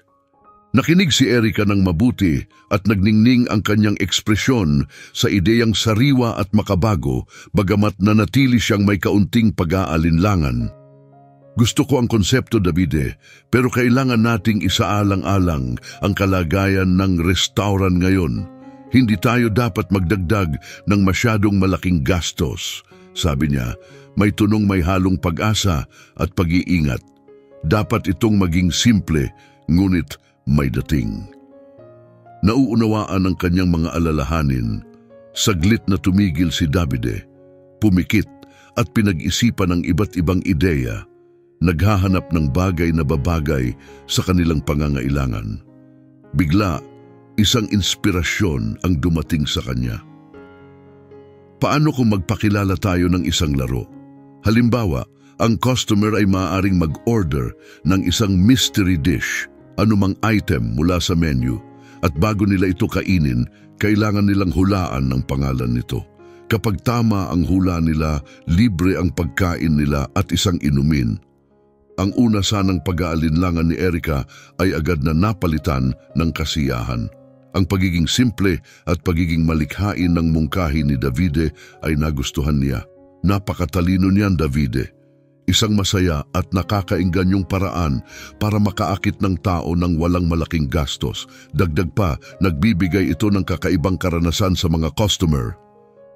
Nakinig si Erica ng mabuti at nagningning ang kanyang ekspresyon sa ideyang sariwa at makabago, bagamat nanatili siyang may kaunting pag-aalinlangan. Gusto ko ang konsepto, Davide, pero kailangan nating isaalang-alang ang kalagayan ng restaurant ngayon. Hindi tayo dapat magdagdag ng masyadong malaking gastos. Sabi niya, may tunong may halong pag-asa at pag-iingat. Dapat itong maging simple, ngunit may dating. Nauunawaan ang kanyang mga alalahanin. Saglit na tumigil si Davide, pumikit at pinag-isipan ang iba't ibang ideya. Naghahanap ng bagay na babagay sa kanilang pangangailangan. Bigla, isang inspirasyon ang dumating sa kanya. Paano kung magpakilala tayo ng isang laro? Halimbawa, ang customer ay maaaring mag-order ng isang mystery dish, anumang item mula sa menu, at bago nila ito kainin, kailangan nilang hulaan ng pangalan nito. Kapag tama ang hula nila, libre ang pagkain nila at isang inumin. Ang una sanang pag-aalinlangan ni Erica ay agad na napalitan ng kasiyahan. Ang pagiging simple at pagiging malikhain ng mungkahi ni Davide ay nagustuhan niya. Napakatalino niyan, Davide. Isang masaya at nakakaingganyong paraan para makaakit ng tao ng walang malaking gastos. Dagdag pa, nagbibigay ito ng kakaibang karanasan sa mga customer.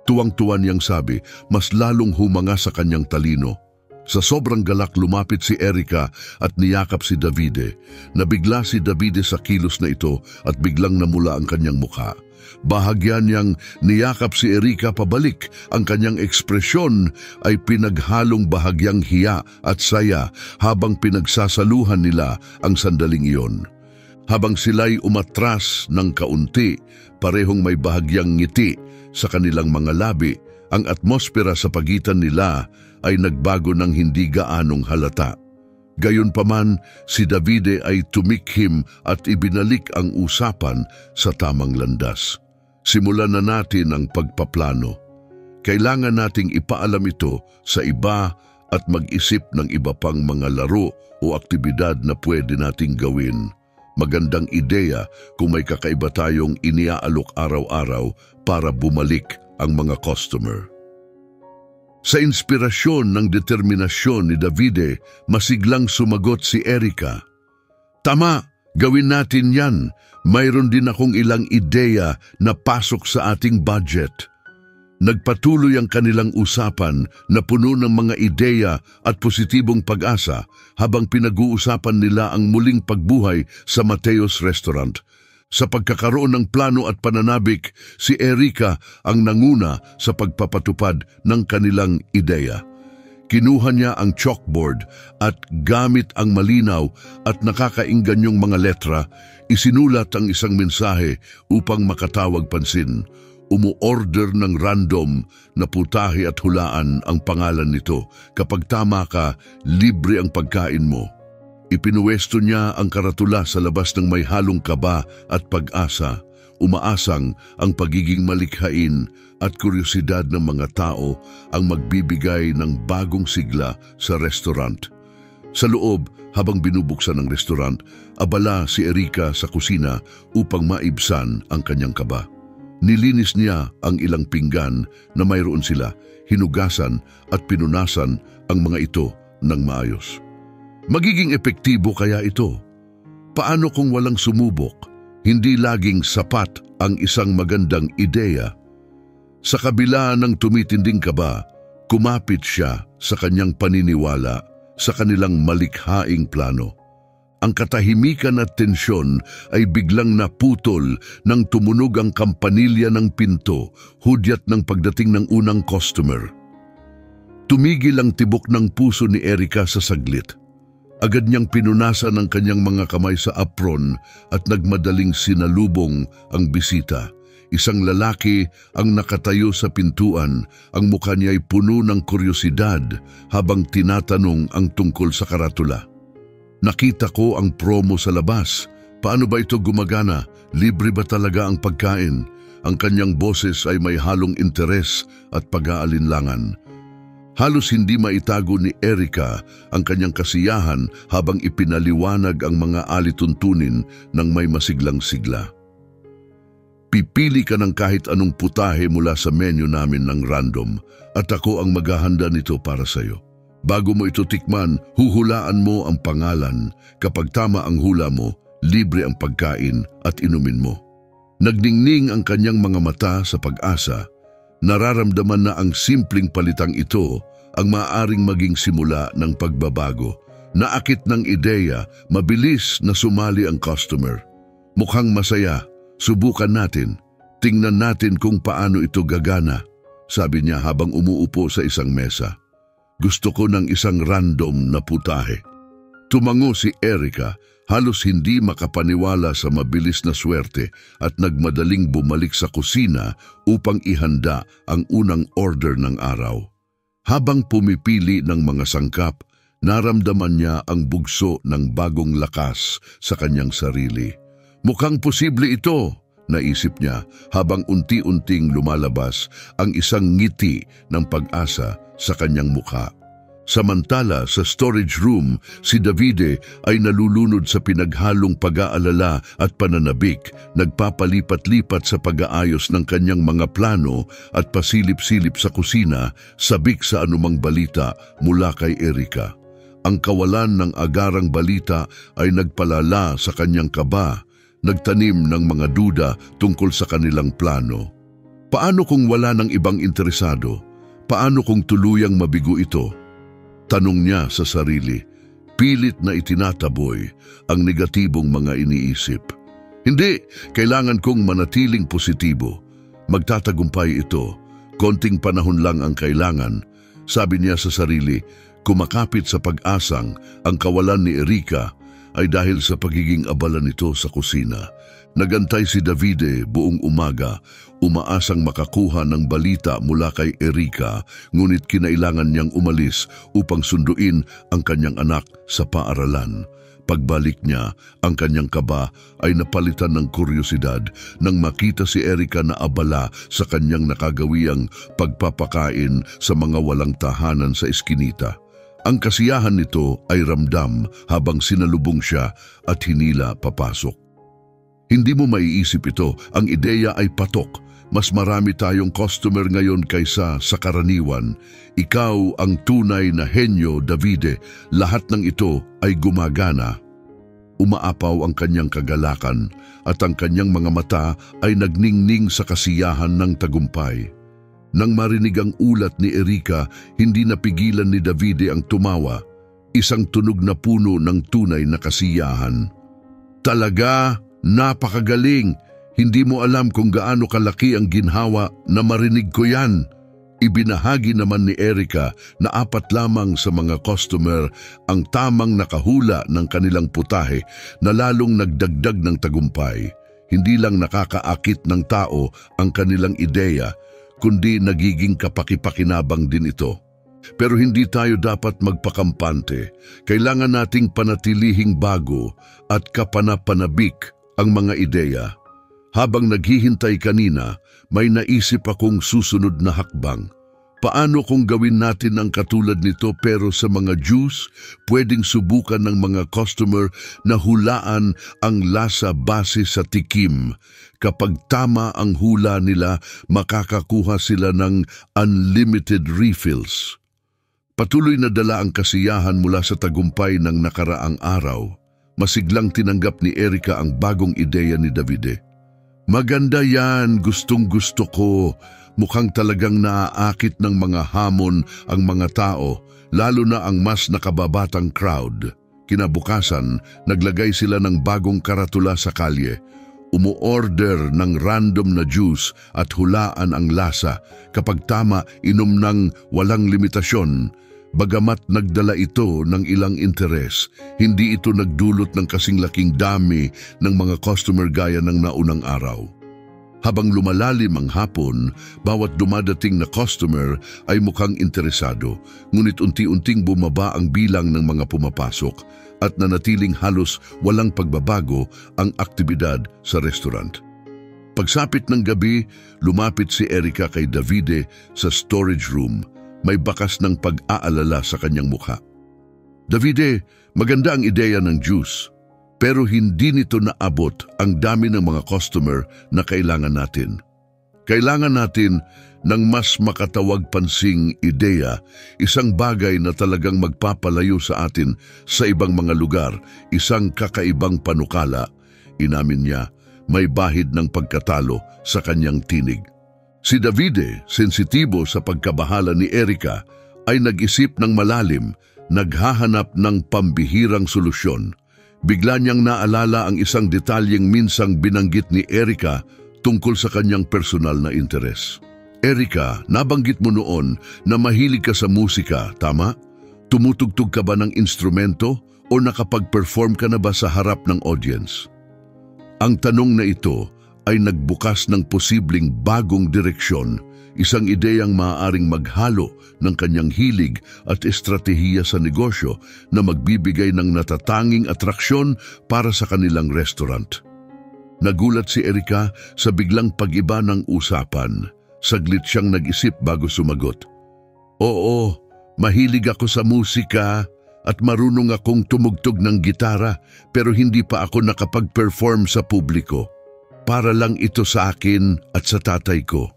Tuwang-tuwa niyang sabi, mas lalong humanga sa kanyang talino. Sa sobrang galak lumapit si Erica at niyakap si Davide. Nabigla si Davide sa kilos na ito at biglang namula ang kanyang mukha. Bahagya niyang niyakap si Erika pabalik. Ang kanyang ekspresyon ay pinaghalong bahagyang hiya at saya habang pinagsasaluhan nila ang sandaling iyon. Habang sila'y umatras ng kaunti, parehong may bahagyang ngiti sa kanilang mga labi, ang atmosfera sa pagitan nila ay nagbago ng hindi gaanong halata. Gayunpaman, si Davide ay tumikhim at ibinalik ang usapan sa tamang landas. Simulan na natin ang pagpaplano. Kailangan nating ipaalam ito sa iba at mag-isip ng iba pang mga laro o aktibidad na pwede nating gawin. Magandang ideya kung may kakaiba tayong iniaalok araw-araw para bumalik ang mga customer. Sa inspirasyon ng determinasyon ni Davide, masiglang sumagot si Erika. Tama, gawin natin yan. Mayroon din akong ilang ideya na pasok sa ating budget. Nagpatuloy ang kanilang usapan na puno ng mga ideya at positibong pag-asa habang pinag-uusapan nila ang muling pagbuhay sa Mateo's Restaurant. Sa pagkakaroon ng plano at pananabik, si Erika ang nanguna sa pagpapatupad ng kanilang ideya. Kinuha niya ang chalkboard at gamit ang malinaw at nakakaingganyong mga letra, isinulat ang isang mensahe upang makatawag pansin. Umu-order ng random na putahe at hulaan ang pangalan nito. Kapag tama ka, libre ang pagkain mo. Ipinuwesto niya ang karatula sa labas ng may halong kaba at pag-asa, umaasang ang pagiging malikhain at kuryosidad ng mga tao ang magbibigay ng bagong sigla sa restaurant. Sa loob, habang binubuksan ang restaurant, abala si Erika sa kusina upang maibsan ang kanyang kaba. Nilinis niya ang ilang pinggan na mayroon sila, hinugasan at pinunasan ang mga ito ng maayos. Magiging epektibo kaya ito? Paano kung walang sumubok? Hindi laging sapat ang isang magandang ideya. Sa kabila ng tumitinding kaba, kumapit siya sa kanyang paniniwala sa kanilang malikhaing plano. Ang katahimikan at tensyon ay biglang naputol nang tumunog ang kampanilya ng pinto, hudyat ng pagdating ng unang customer. Tumigil ang tibok ng puso ni Erika sa saglit. Agad niyang pinunasan ang kanyang mga kamay sa apron at nagmadaling sinalubong ang bisita. Isang lalaki ang nakatayo sa pintuan, ang mukha niya ay puno ng kuryosidad habang tinatanong ang tungkol sa karatula. Nakita ko ang promo sa labas. Paano ba ito gumagana? Libre ba talaga ang pagkain? Ang kanyang boses ay may halong interes at pag-aalinlangan. Halos hindi maitago ni Erika ang kanyang kasiyahan habang ipinaliwanag ang mga alituntunin ng may masiglang sigla. Pipili ka ng kahit anong putahe mula sa menu namin ng random at ako ang maghahanda nito para sa iyo. Bago mo ito tikman, huhulaan mo ang pangalan. Kapag tama ang hula mo, libre ang pagkain at inumin mo. Nagningning ang kanyang mga mata sa pag-asa. Nararamdaman na ang simpleng palitang ito ang maaaring maging simula ng pagbabago. Naakit ng ideya, mabilis na sumali ang customer. Mukhang masaya, subukan natin. Tingnan natin kung paano ito gagana, sabi niya habang umuupo sa isang mesa. Gusto ko ng isang random na putahe. Tumango si Erika, halos hindi makapaniwala sa mabilis na swerte at nagmadaling bumalik sa kusina upang ihanda ang unang order ng araw. Habang pumipili ng mga sangkap, naramdaman niya ang bugso ng bagong lakas sa kanyang sarili. Mukhang posible ito, naisip niya habang unti-unting lumalabas ang isang ngiti ng pag-asa sa kanyang mukha. Samantala sa storage room, si Davide ay nalulunod sa pinaghalong pag-aalala at pananabik, nagpapalipat-lipat sa pag-aayos ng kanyang mga plano at pasilip-silip sa kusina, sabik sa anumang balita mula kay Erika. Ang kawalan ng agarang balita ay nagpalala sa kanyang kaba, nagtanim ng mga duda tungkol sa kanilang plano. Paano kung wala ng ibang interesado? Paano kung tuluyang mabigo ito? Tanong niya sa sarili, pilit na itinataboy ang negatibong mga iniisip. Hindi, kailangan kong manatiling positibo. Magtatagumpay ito. Konting panahon lang ang kailangan. Sabi niya sa sarili, kumakapit sa pag-asang ang kawalan ni Erika ay dahil sa pagiging abala nito sa kusina. Nagantay si Davide buong umaga, umaasang makakuha ng balita mula kay Erika, ngunit kinailangan niyang umalis upang sunduin ang kanyang anak sa paaralan. Pagbalik niya, ang kanyang kaba ay napalitan ng kuryosidad nang makita si Erika na abala sa kanyang nakagawiang pagpapakain sa mga walang tahanan sa eskinita. Ang kasiyahan nito ay ramdam habang sinalubong siya at hinila papasok. Hindi mo maiisip ito, ang ideya ay patok. Mas marami tayong customer ngayon kaysa sa karaniwan. Ikaw ang tunay na henyo, Davide. Lahat ng ito ay gumagana. Umaapaw ang kanyang kagalakan at ang kanyang mga mata ay nagningning sa kasiyahan ng tagumpay. Nang marinig ang ulat ni Erika, hindi napigilan ni Davide ang tumawa. Isang tunog na puno ng tunay na kasiyahan. Talaga, napakagaling! Hindi mo alam kung gaano kalaki ang ginhawa na marinig ko yan. Ibinahagi naman ni Erika na 4 lamang sa mga customer ang tamang nakahula ng kanilang putahe na lalong nagdagdag ng tagumpay. Hindi lang nakakaakit ng tao ang kanilang ideya, kundi nagiging kapakipakinabang din ito. Pero hindi tayo dapat magpakampante. Kailangan nating panatilihing bago at kapanapanabik ang mga ideya. Habang naghihintay kanina, may naisip akong susunod na hakbang. Paano kung gawin natin ang katulad nito pero sa mga juice, pwedeng subukan ng mga customer na hulaan ang lasa base sa tikim. Kapag tama ang hula nila, makakakuha sila ng unlimited refills. Patuloy na dala ang kasiyahan mula sa tagumpay ng nakaraang araw. Masiglang tinanggap ni Erika ang bagong ideya ni Davide. Maganda yan, gustong-gusto ko. Mukhang talagang naaakit ng mga hamon ang mga tao, lalo na ang mas nakababatang crowd. Kinabukasan, naglagay sila ng bagong karatula sa kalye. Umu-order ng random na juice at hulaan ang lasa. Kapag tama, inom ng walang limitasyon. Bagamat nagdala ito ng ilang interes, hindi ito nagdulot ng kasing laking dami ng mga customer gaya ng naunang araw. Habang lumalalim ang hapon, bawat dumadating na customer ay mukhang interesado, ngunit unti-unting bumaba ang bilang ng mga pumapasok at nanatiling halos walang pagbabago ang aktibidad sa restaurant. Pagsapit ng gabi, lumapit si Erika kay Davide sa storage room. May bakas ng pag-aalala sa kanyang mukha. Davide, maganda ang ideya ng juice, pero hindi nito naabot ang dami ng mga customer na kailangan natin. Kailangan natin ng mas makatawag pansing ideya, isang bagay na talagang magpapalayo sa atin sa ibang mga lugar, isang kakaibang panukala. Inamin niya, may bahid ng pagkatalo sa kanyang tinig. Si Davide, sensitibo sa pagkabahala ni Erika, ay nag-isip ng malalim, naghahanap ng pambihirang solusyon. Bigla niyang naalala ang isang detalyeng minsang binanggit ni Erika tungkol sa kanyang personal na interes. Erika, nabanggit mo noon na mahilig ka sa musika, tama? Tumutugtog ka ba ng instrumento o nakapag-perform ka na ba sa harap ng audience? Ang tanong na ito ay nagbukas ng posibleng bagong direksyon, isang ideyang maaaring maghalo ng kanyang hilig at estratehiya sa negosyo na magbibigay ng natatanging atraksyon para sa kanilang restaurant. Nagulat si Erika sa biglang pag-iba ng usapan. Saglit siyang nag-isip bago sumagot. Oo, mahilig ako sa musika at marunong akong tumugtog ng gitara pero hindi pa ako nakapag-perform sa publiko. Para lang ito sa akin at sa tatay ko.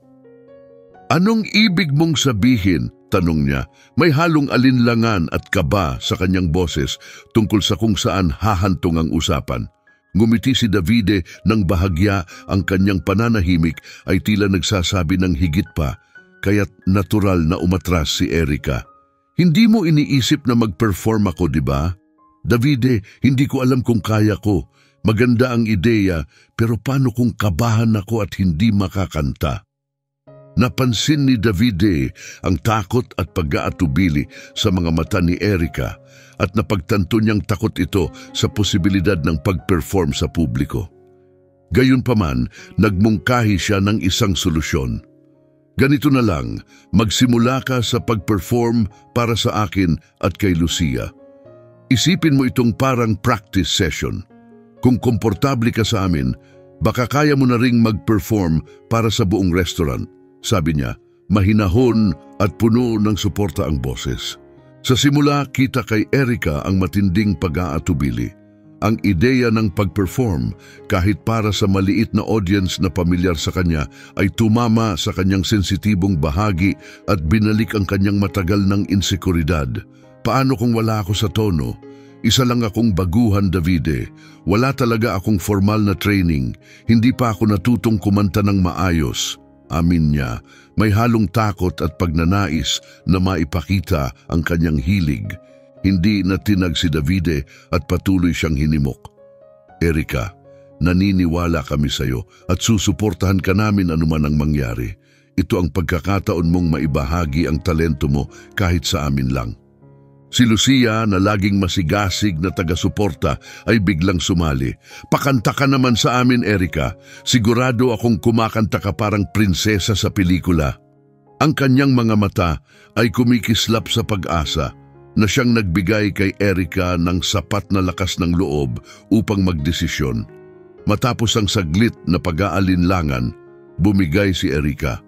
Anong ibig mong sabihin? Tanong niya. May halong alinlangan at kaba sa kanyang boses tungkol sa kung saan hahantong ang usapan. Ngumiti si Davide nang bahagya ang kanyang pananahimik ay tila nagsasabi ng higit pa, kaya't natural na umatras si Erika. Hindi mo iniisip na mag-perform ako, di ba? Davide, hindi ko alam kung kaya ko. Maganda ang ideya, pero paano kung kabahan ako at hindi makakanta? Napansin ni Davide ang takot at pag-aatubili sa mga mata ni Erica at napagtanto niyang takot ito sa posibilidad ng pag-perform sa publiko. Gayunpaman, nagmungkahi siya ng isang solusyon. Ganito na lang, magsimula ka sa pag-perform para sa akin at kay Lucia. Isipin mo itong parang practice session. Kung komportable ka sa amin, baka kaya mo na ring mag-perform para sa buong restaurant. Sabi niya, mahinahon at puno ng suporta ang boses. Sa simula, kita kay Erica ang matinding pag-aatubili. Ang ideya ng pag-perform, kahit para sa maliit na audience na pamilyar sa kanya, ay tumama sa kanyang sensitibong bahagi at binalik ang kanyang matagal ng insekuridad. Paano kung wala ako sa tono? Isa lang akong baguhan, Davide. Wala talaga akong formal na training. Hindi pa ako natutong kumanta ng maayos. Amin niya, may halong takot at pagnanais na maipakita ang kanyang hilig. Hindi natinag si Davide at patuloy siyang hinimok. Erica, naniniwala kami sa iyo at susuportahan ka namin anuman ang mangyari. Ito ang pagkakataon mong maibahagi ang talento mo kahit sa amin lang. Si Lucia na laging masigasig na taga-suporta ay biglang sumali. Pakanta ka naman sa amin, Erica. Sigurado akong kumakanta ka parang prinsesa sa pelikula. Ang kanyang mga mata ay kumikislap sa pag-asa na siyang nagbigay kay Erica ng sapat na lakas ng loob upang magdesisyon. Matapos ang saglit na pag-aalinlangan, bumigay si Erica.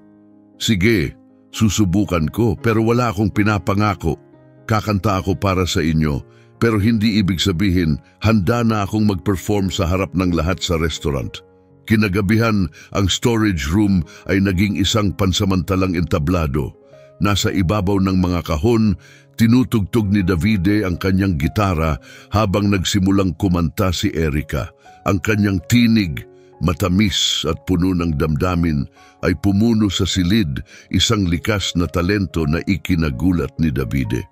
Sige, susubukan ko pero wala akong pinapangako. Kakanta ako para sa inyo pero hindi ibig sabihin handa na akong mag-perform sa harap ng lahat sa restaurant. Kinagabihan, ang storage room ay naging isang pansamantalang entablado. Nasa ibabaw ng mga kahon, tinutugtog ni Davide ang kanyang gitara habang nagsimulang kumanta si Erica. Ang kanyang tinig, matamis at puno ng damdamin, ay pumuno sa silid, isang likas na talento na ikinagulat ni Davide.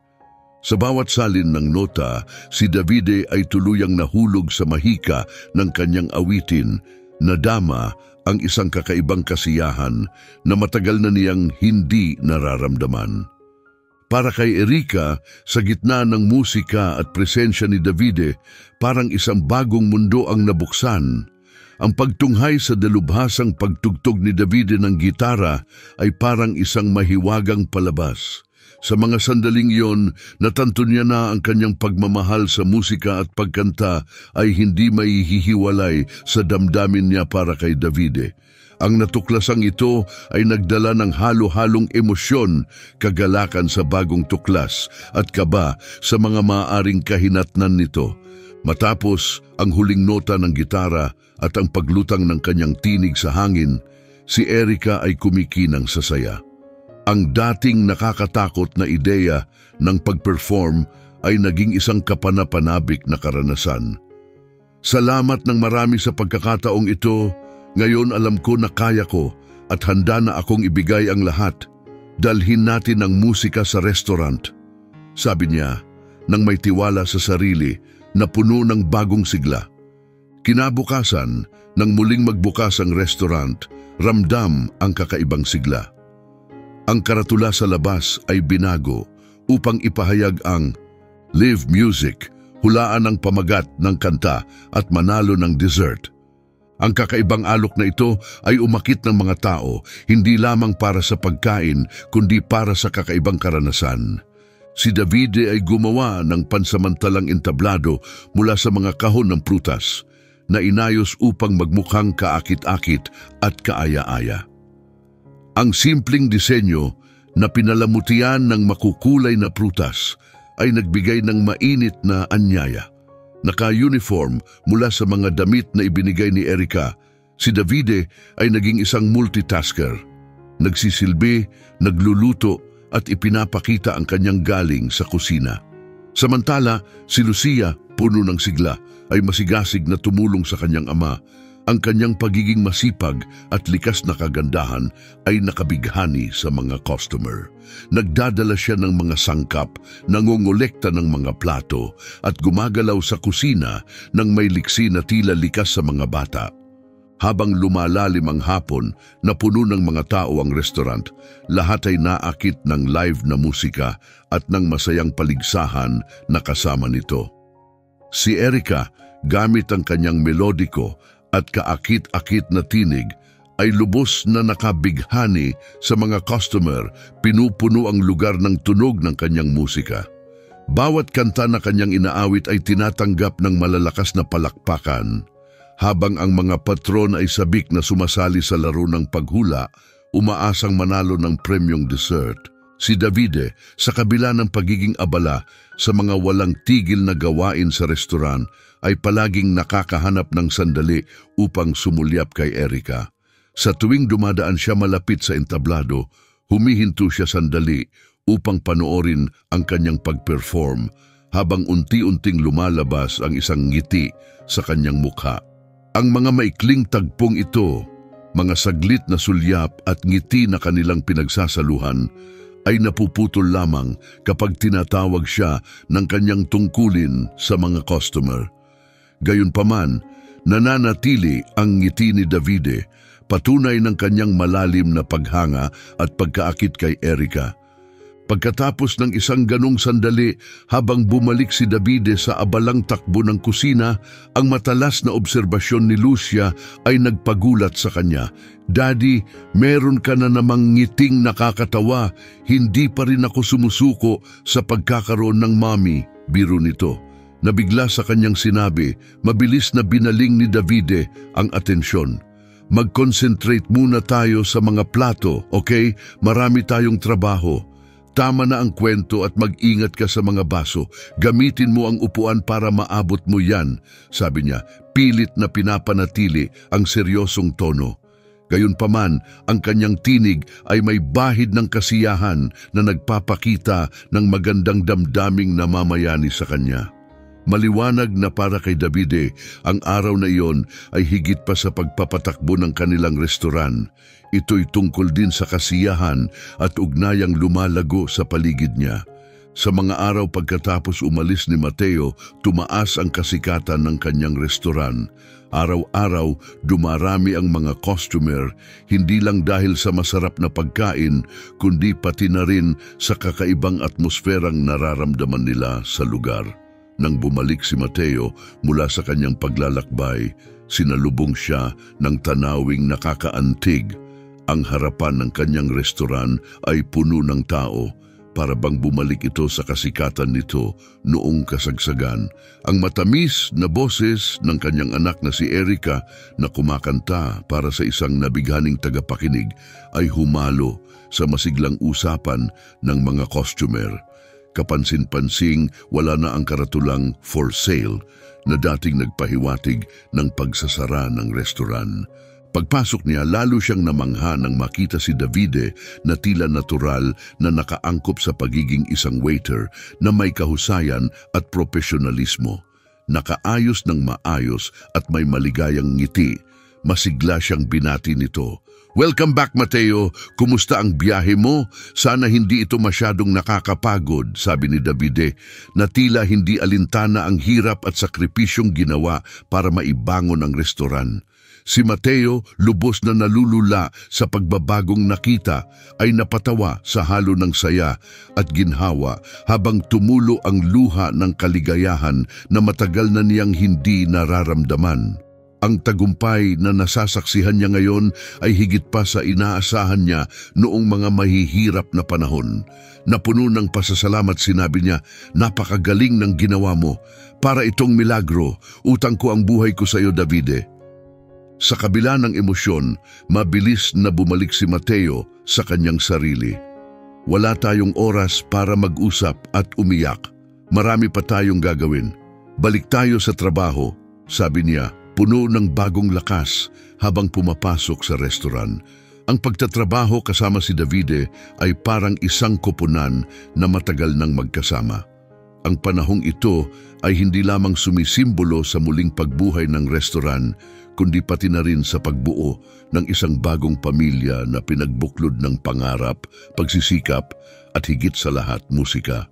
Sa bawat salin ng nota, si Davide ay tuluyang nahulog sa mahika ng kanyang awitin, nadama ang isang kakaibang kasiyahan na matagal na niyang hindi nararamdaman. Para kay Erica, sa gitna ng musika at presensya ni Davide, parang isang bagong mundo ang nabuksan. Ang pagtunghay sa dalubhasang pagtugtog ni Davide ng gitara ay parang isang mahiwagang palabas. Sa mga sandaling iyon, natanto niya na ang kanyang pagmamahal sa musika at pagkanta ay hindi maihihiwalay sa damdamin niya para kay Davide. Ang natuklasang ito ay nagdala ng halo-halong emosyon, kagalakan sa bagong tuklas at kaba sa mga maaaring kahinatnan nito. Matapos ang huling nota ng gitara at ang paglutang ng kanyang tinig sa hangin, si Erica ay kumikinang sa saya. Ang dating nakakatakot na ideya ng pag-perform ay naging isang kapanapanabik na karanasan. Salamat ng marami sa pagkakataong ito. Ngayon alam ko na kaya ko at handa na akong ibigay ang lahat. Dalhin natin ang musika sa restaurant. Sabi niya nang may tiwala sa sarili na puno ng bagong sigla. Kinabukasan, nang muling magbukas ang restaurant, ramdam ang kakaibang sigla. Ang karatula sa labas ay binago upang ipahayag ang live music, hulaan ang pamagat ng kanta at manalo ng dessert. Ang kakaibang alok na ito ay umakit ng mga tao, hindi lamang para sa pagkain, kundi para sa kakaibang karanasan. Si Davide ay gumawa ng pansamantalang entablado mula sa mga kahon ng prutas na inayos upang magmukhang kaakit-akit at kaaya-aya. Ang simpleng disenyo na pinalamutian ng makukulay na prutas ay nagbigay ng mainit na anyaya. Naka-uniform mula sa mga damit na ibinigay ni Erica, si Davide ay naging isang multitasker. Nagsisilbi, nagluluto at ipinapakita ang kanyang galing sa kusina. Samantala, si Lucia, puno ng sigla, ay masigasig na tumulong sa kanyang ama. Ang kanyang pagiging masipag at likas na kagandahan ay nakabighani sa mga customer. Nagdadala siya ng mga sangkap, nangongolekta ng mga plato at gumagalaw sa kusina ng may liksi na tila likas sa mga bata. Habang lumalalim ang hapon na puno ng mga tao ang restaurant, lahat ay naakit ng live na musika at ng masayang paligsahan na kasama nito. Si Erica, gamit ang kanyang melodiko at kaakit-akit na tinig, ay lubos na nakabighani sa mga customer, pinupuno ang lugar ng tunog ng kanyang musika. Bawat kanta na kanyang inaawit ay tinatanggap ng malalakas na palakpakan, habang ang mga patron ay sabik na sumasali sa laro ng paghula, umaasang manalo ng premyong dessert. Si Davide, sa kabila ng pagiging abala sa mga walang tigil na gawain sa restaurant, ay palaging nakakahanap ng sandali upang sumulyap kay Erica. Sa tuwing dumadaan siya malapit sa entablado, humihinto siya sandali upang panoorin ang kanyang pag-perform habang unti-unting lumalabas ang isang ngiti sa kanyang mukha. Ang mga maikling tagpong ito, mga saglit na sulyap at ngiti na kanilang pinagsasaluhan, ay napuputol lamang kapag tinatawag siya ng kanyang tungkulin sa mga customer. Gayunpaman, nananatili ang ngiti ni Davide, patunay ng kanyang malalim na paghanga at pagkaakit kay Erica. Pagkatapos ng isang ganong sandali, habang bumalik si Davide sa abalang takbo ng kusina, ang matalas na obserbasyon ni Lucia ay nagpagulat sa kanya. "Daddy, meron ka na namang ngiting nakakatawa. Hindi pa rin ako sumusuko sa pagkakaroon ng mommy," biro nito. Nabigla sa kanyang sinabi, mabilis na binaling ni Davide ang atensyon. "Mag-concentrate muna tayo sa mga plato, okay? Marami tayong trabaho. Tama na ang kwento at mag-ingat ka sa mga baso. Gamitin mo ang upuan para maabot mo yan," sabi niya, pilit na pinapanatili ang seryosong tono. Gayunpaman, ang kanyang tinig ay may bahid ng kasiyahan na nagpapakita ng magandang damdaming namamayani sa kanya. Maliwanag na para kay Davide, ang araw na iyon ay higit pa sa pagpapatakbo ng kanilang restoran. Ito'y tungkol din sa kasiyahan at ugnayang lumalago sa paligid niya. Sa mga araw pagkatapos umalis ni Mateo, tumaas ang kasikatan ng kanyang restoran. Araw-araw, dumarami ang mga customer, hindi lang dahil sa masarap na pagkain, kundi pati na rin sa kakaibang atmosferang nararamdaman nila sa lugar. Nang bumalik si Mateo mula sa kanyang paglalakbay, sinalubong siya ng tanawing nakakaantig. Ang harapan ng kanyang restoran ay puno ng tao, para bang bumalik ito sa kasikatan nito noong kasagsagan. Ang matamis na boses ng kanyang anak na si Erica na kumakanta para sa isang nabighaning tagapakinig ay humalo sa masiglang usapan ng mga customer. Kapansin-pansing wala na ang karatulang "for sale" na dating nagpahiwatig ng pagsasara ng restoran. Pagpasok niya, lalo siyang namangha nang makita si Davide na tila natural na nakaangkop sa pagiging isang waiter na may kahusayan at profesionalismo. Nakaayos ng maayos at may maligayang ngiti. Masigla siyang binati nito. "Welcome back, Mateo. Kumusta ang biyahe mo? Sana hindi ito masyadong nakakapagod," sabi ni Davide, na tila hindi alintana ang hirap at sakripisyong ginawa para maibangon ang restoran. Si Mateo, lubos na nalulula sa pagbabagong nakita, ay napatawa sa halo ng saya at ginhawa habang tumulo ang luha ng kaligayahan na matagal na niyang hindi nararamdaman. Ang tagumpay na nasasaksihan niya ngayon ay higit pa sa inaasahan niya noong mga mahihirap na panahon. Napuno ng pasasalamat, sinabi niya, "Napakagaling ng ginawa mo. Para itong milagro, utang ko ang buhay ko sa iyo, Davide." Sa kabila ng emosyon, mabilis na bumalik si Mateo sa kanyang sarili. "Wala tayong oras para mag-usap at umiyak. Marami pa tayong gagawin. Balik tayo sa trabaho," sabi niya, puno ng bagong lakas habang pumapasok sa restoran. Ang pagtatrabaho kasama si Davide ay parang isang koponan na matagal nang magkasama. Ang panahong ito ay hindi lamang sumisimbolo sa muling pagbuhay ng restaurant, kundi pati na rin sa pagbuo ng isang bagong pamilya na pinagbuklod ng pangarap, pagsisikap at higit sa lahat musika.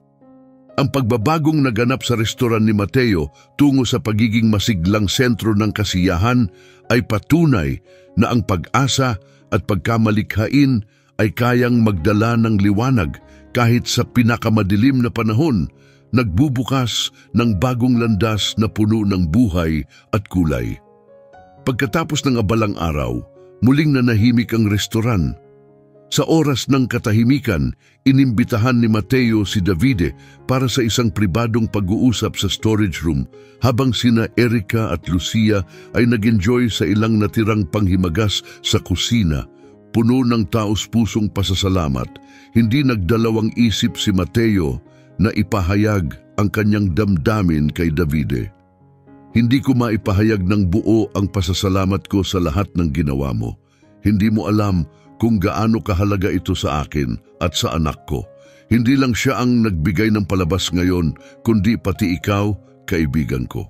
Ang pagbabagong naganap sa restaurant ni Mateo tungo sa pagiging masiglang sentro ng kasiyahan ay patunay na ang pag-asa at pagkamalikhain ay kayang magdala ng liwanag kahit sa pinakamadilim na panahon, nagbubukas ng bagong landas na puno ng buhay at kulay. Pagkatapos ng abalang araw, muling nanahimik ang restaurant. Sa oras ng katahimikan, inimbitahan ni Mateo si Davide para sa isang pribadong pag-uusap sa storage room habang sina Erica at Lucia ay nag-enjoy sa ilang natirang panghimagas sa kusina. Puno ng taos-pusong pasasalamat, hindi nagdalawang isip si Mateo na ipahayag ang kanyang damdamin kay Davide. Hindi ko maipahayag ng buo ang pasasalamat ko sa lahat ng ginawa mo. Hindi mo alam kung gaano kahalaga ito sa akin at sa anak ko. Hindi lang siya ang nagbigay ng palabas ngayon, kundi pati ikaw, kaibigan ko.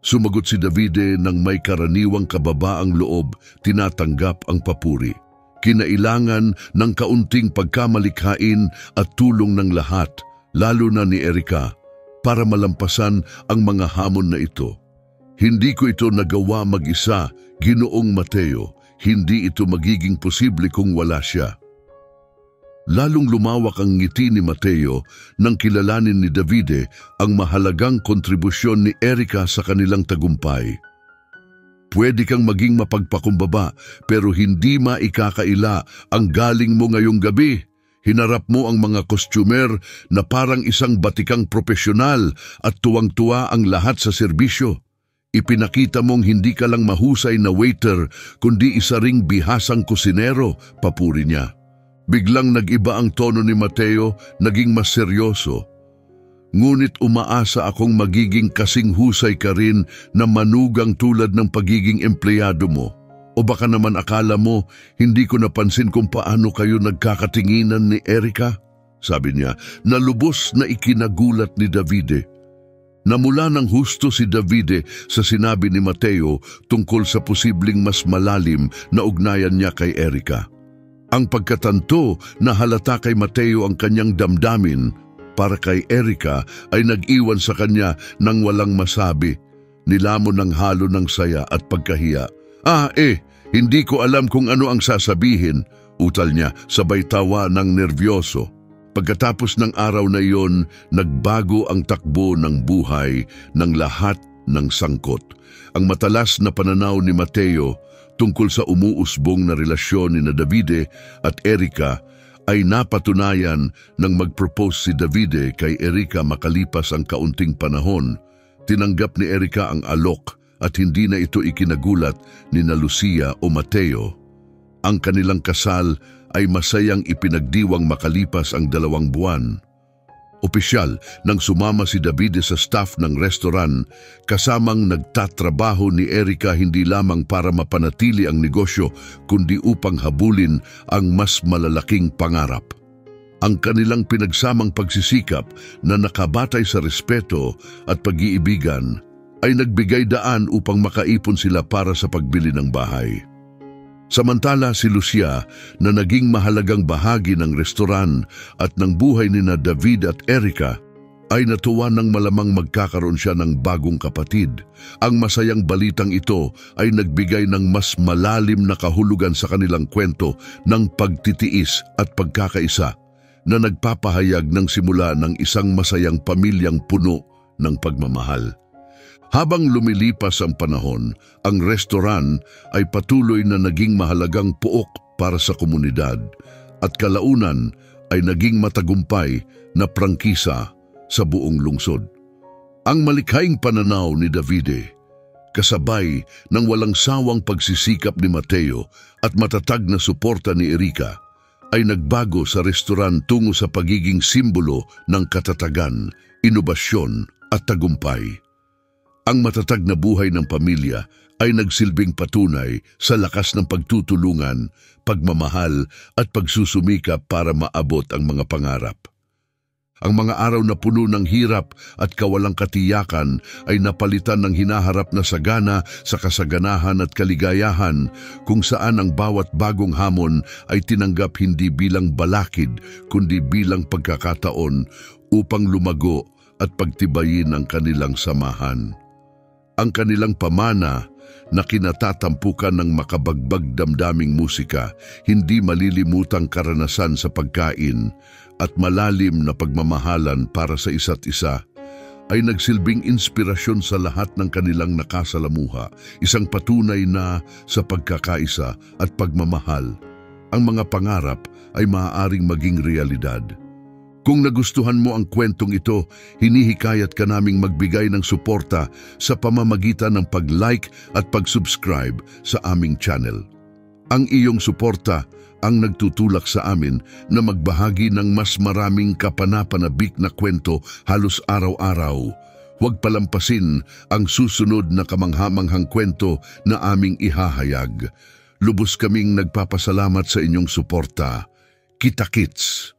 Sumagot si Davide ng may karaniwang kababaang loob, tinatanggap ang papuri. Kinailangan ng kaunting pagkamalikhain at tulong ng lahat, lalo na ni Erica, para malampasan ang mga hamon na ito. Hindi ko ito nagawa mag-isa, Ginoong Mateo. Hindi ito magiging posible kung wala siya. Lalong lumawak ang ngiti ni Mateo nang kilalanin ni Davide ang mahalagang kontribusyon ni Erica sa kanilang tagumpay. Pwede kang maging mapagpakumbaba pero hindi maikakaila ang galing mo ngayong gabi. Hinarap mo ang mga kostyumer na parang isang batikang propesyonal at tuwang-tuwa ang lahat sa serbisyo. Ipinakita mong hindi ka lang mahusay na waiter, kundi isa ring bihasang kusinero, papuri niya. Biglang nag-iba ang tono ni Mateo, naging mas seryoso. Ngunit umaasa akong magiging kasing husay ka rin na manugang tulad ng pagiging empleyado mo. O baka naman akala mo, hindi ko napansin kung paano kayo nagkakatinginan ni Erica? Sabi niya, na lubos na ikinagulat ni Davide. Namula ng husto si Davide sa sinabi ni Mateo tungkol sa posibleng mas malalim na ugnayan niya kay Erica. Ang pagkatanto na halata kay Mateo ang kanyang damdamin para kay Erica ay nag-iwan sa kanya ng walang masabi. Nilamon ng halo ng saya at pagkahiya. Hindi ko alam kung ano ang sasabihin, utal niya sabay tawa ng nerbyoso. Pagkatapos ng araw na iyon, nagbago ang takbo ng buhay ng lahat ng sangkot. Ang matalas na pananaw ni Mateo tungkol sa umuusbong na relasyon ni Davide at Erica ay napatunayan nang mag-propose si Davide kay Erica makalipas ang kaunting panahon. Tinanggap ni Erica ang alok at hindi na ito ikinagulat ni Lucia o Mateo. Ang kanilang kasal ay masayang ipinagdiwang makalipas ang 2 buwan. Opisyal nang sumama si Davide sa staff ng restaurant, kasamang nagtatrabaho ni Erica hindi lamang para mapanatili ang negosyo, kundi upang habulin ang mas malalaking pangarap. Ang kanilang pinagsamang pagsisikap na nakabatay sa respeto at pag-iibigan ay nagbigay daan upang makaipon sila para sa pagbili ng bahay. Samantala si Lucia na naging mahalagang bahagi ng restaurant at ng buhay ni David at Erica ay natuwa nang malamang magkakaroon siya ng bagong kapatid. Ang masayang balitang ito ay nagbigay ng mas malalim na kahulugan sa kanilang kwento ng pagtitiis at pagkakaisa na nagpapahayag ng simula ng isang masayang pamilyang puno ng pagmamahal. Habang lumilipas ang panahon, ang restaurant ay patuloy na naging mahalagang puok para sa komunidad at kalaunan ay naging matagumpay na prangkisa sa buong lungsod. Ang malikhaing pananaw ni Davide, kasabay ng walang sawang pagsisikap ni Mateo at matatag na suporta ni Erica, ay nagbago sa restaurant tungo sa pagiging simbolo ng katatagan, inobasyon at tagumpay. Ang matatag na buhay ng pamilya ay nagsilbing patunay sa lakas ng pagtutulungan, pagmamahal at pagsusumikap para maabot ang mga pangarap. Ang mga araw na puno ng hirap at kawalang katiyakan ay napalitan ng hinaharap na sagana sa kasaganahan at kaligayahan, kung saan ang bawat bagong hamon ay tinanggap hindi bilang balakid kundi bilang pagkakataon upang lumago at pagtibayin ang kanilang samahan. Ang kanilang pamana na kinatatampukan ng makabagbag damdaming musika, hindi malilimutang karanasan sa pagkain at malalim na pagmamahalan para sa isa't isa, ay nagsilbing inspirasyon sa lahat ng kanilang nakasalamuha, isang patunay na sa pagkakaisa at pagmamahal, ang mga pangarap ay maaaring maging realidad. Kung nagustuhan mo ang kwentong ito, hinihikayat ka naming magbigay ng suporta sa pamamagitan ng pag-like at pag-subscribe sa aming channel. Ang iyong suporta ang nagtutulak sa amin na magbahagi ng mas maraming kapanapanabik na kwento halos araw-araw. Huwag palampasin ang susunod na kamanghamanghang kwento na aming ihahayag. Lubos kaming nagpapasalamat sa inyong suporta. Kita-kits!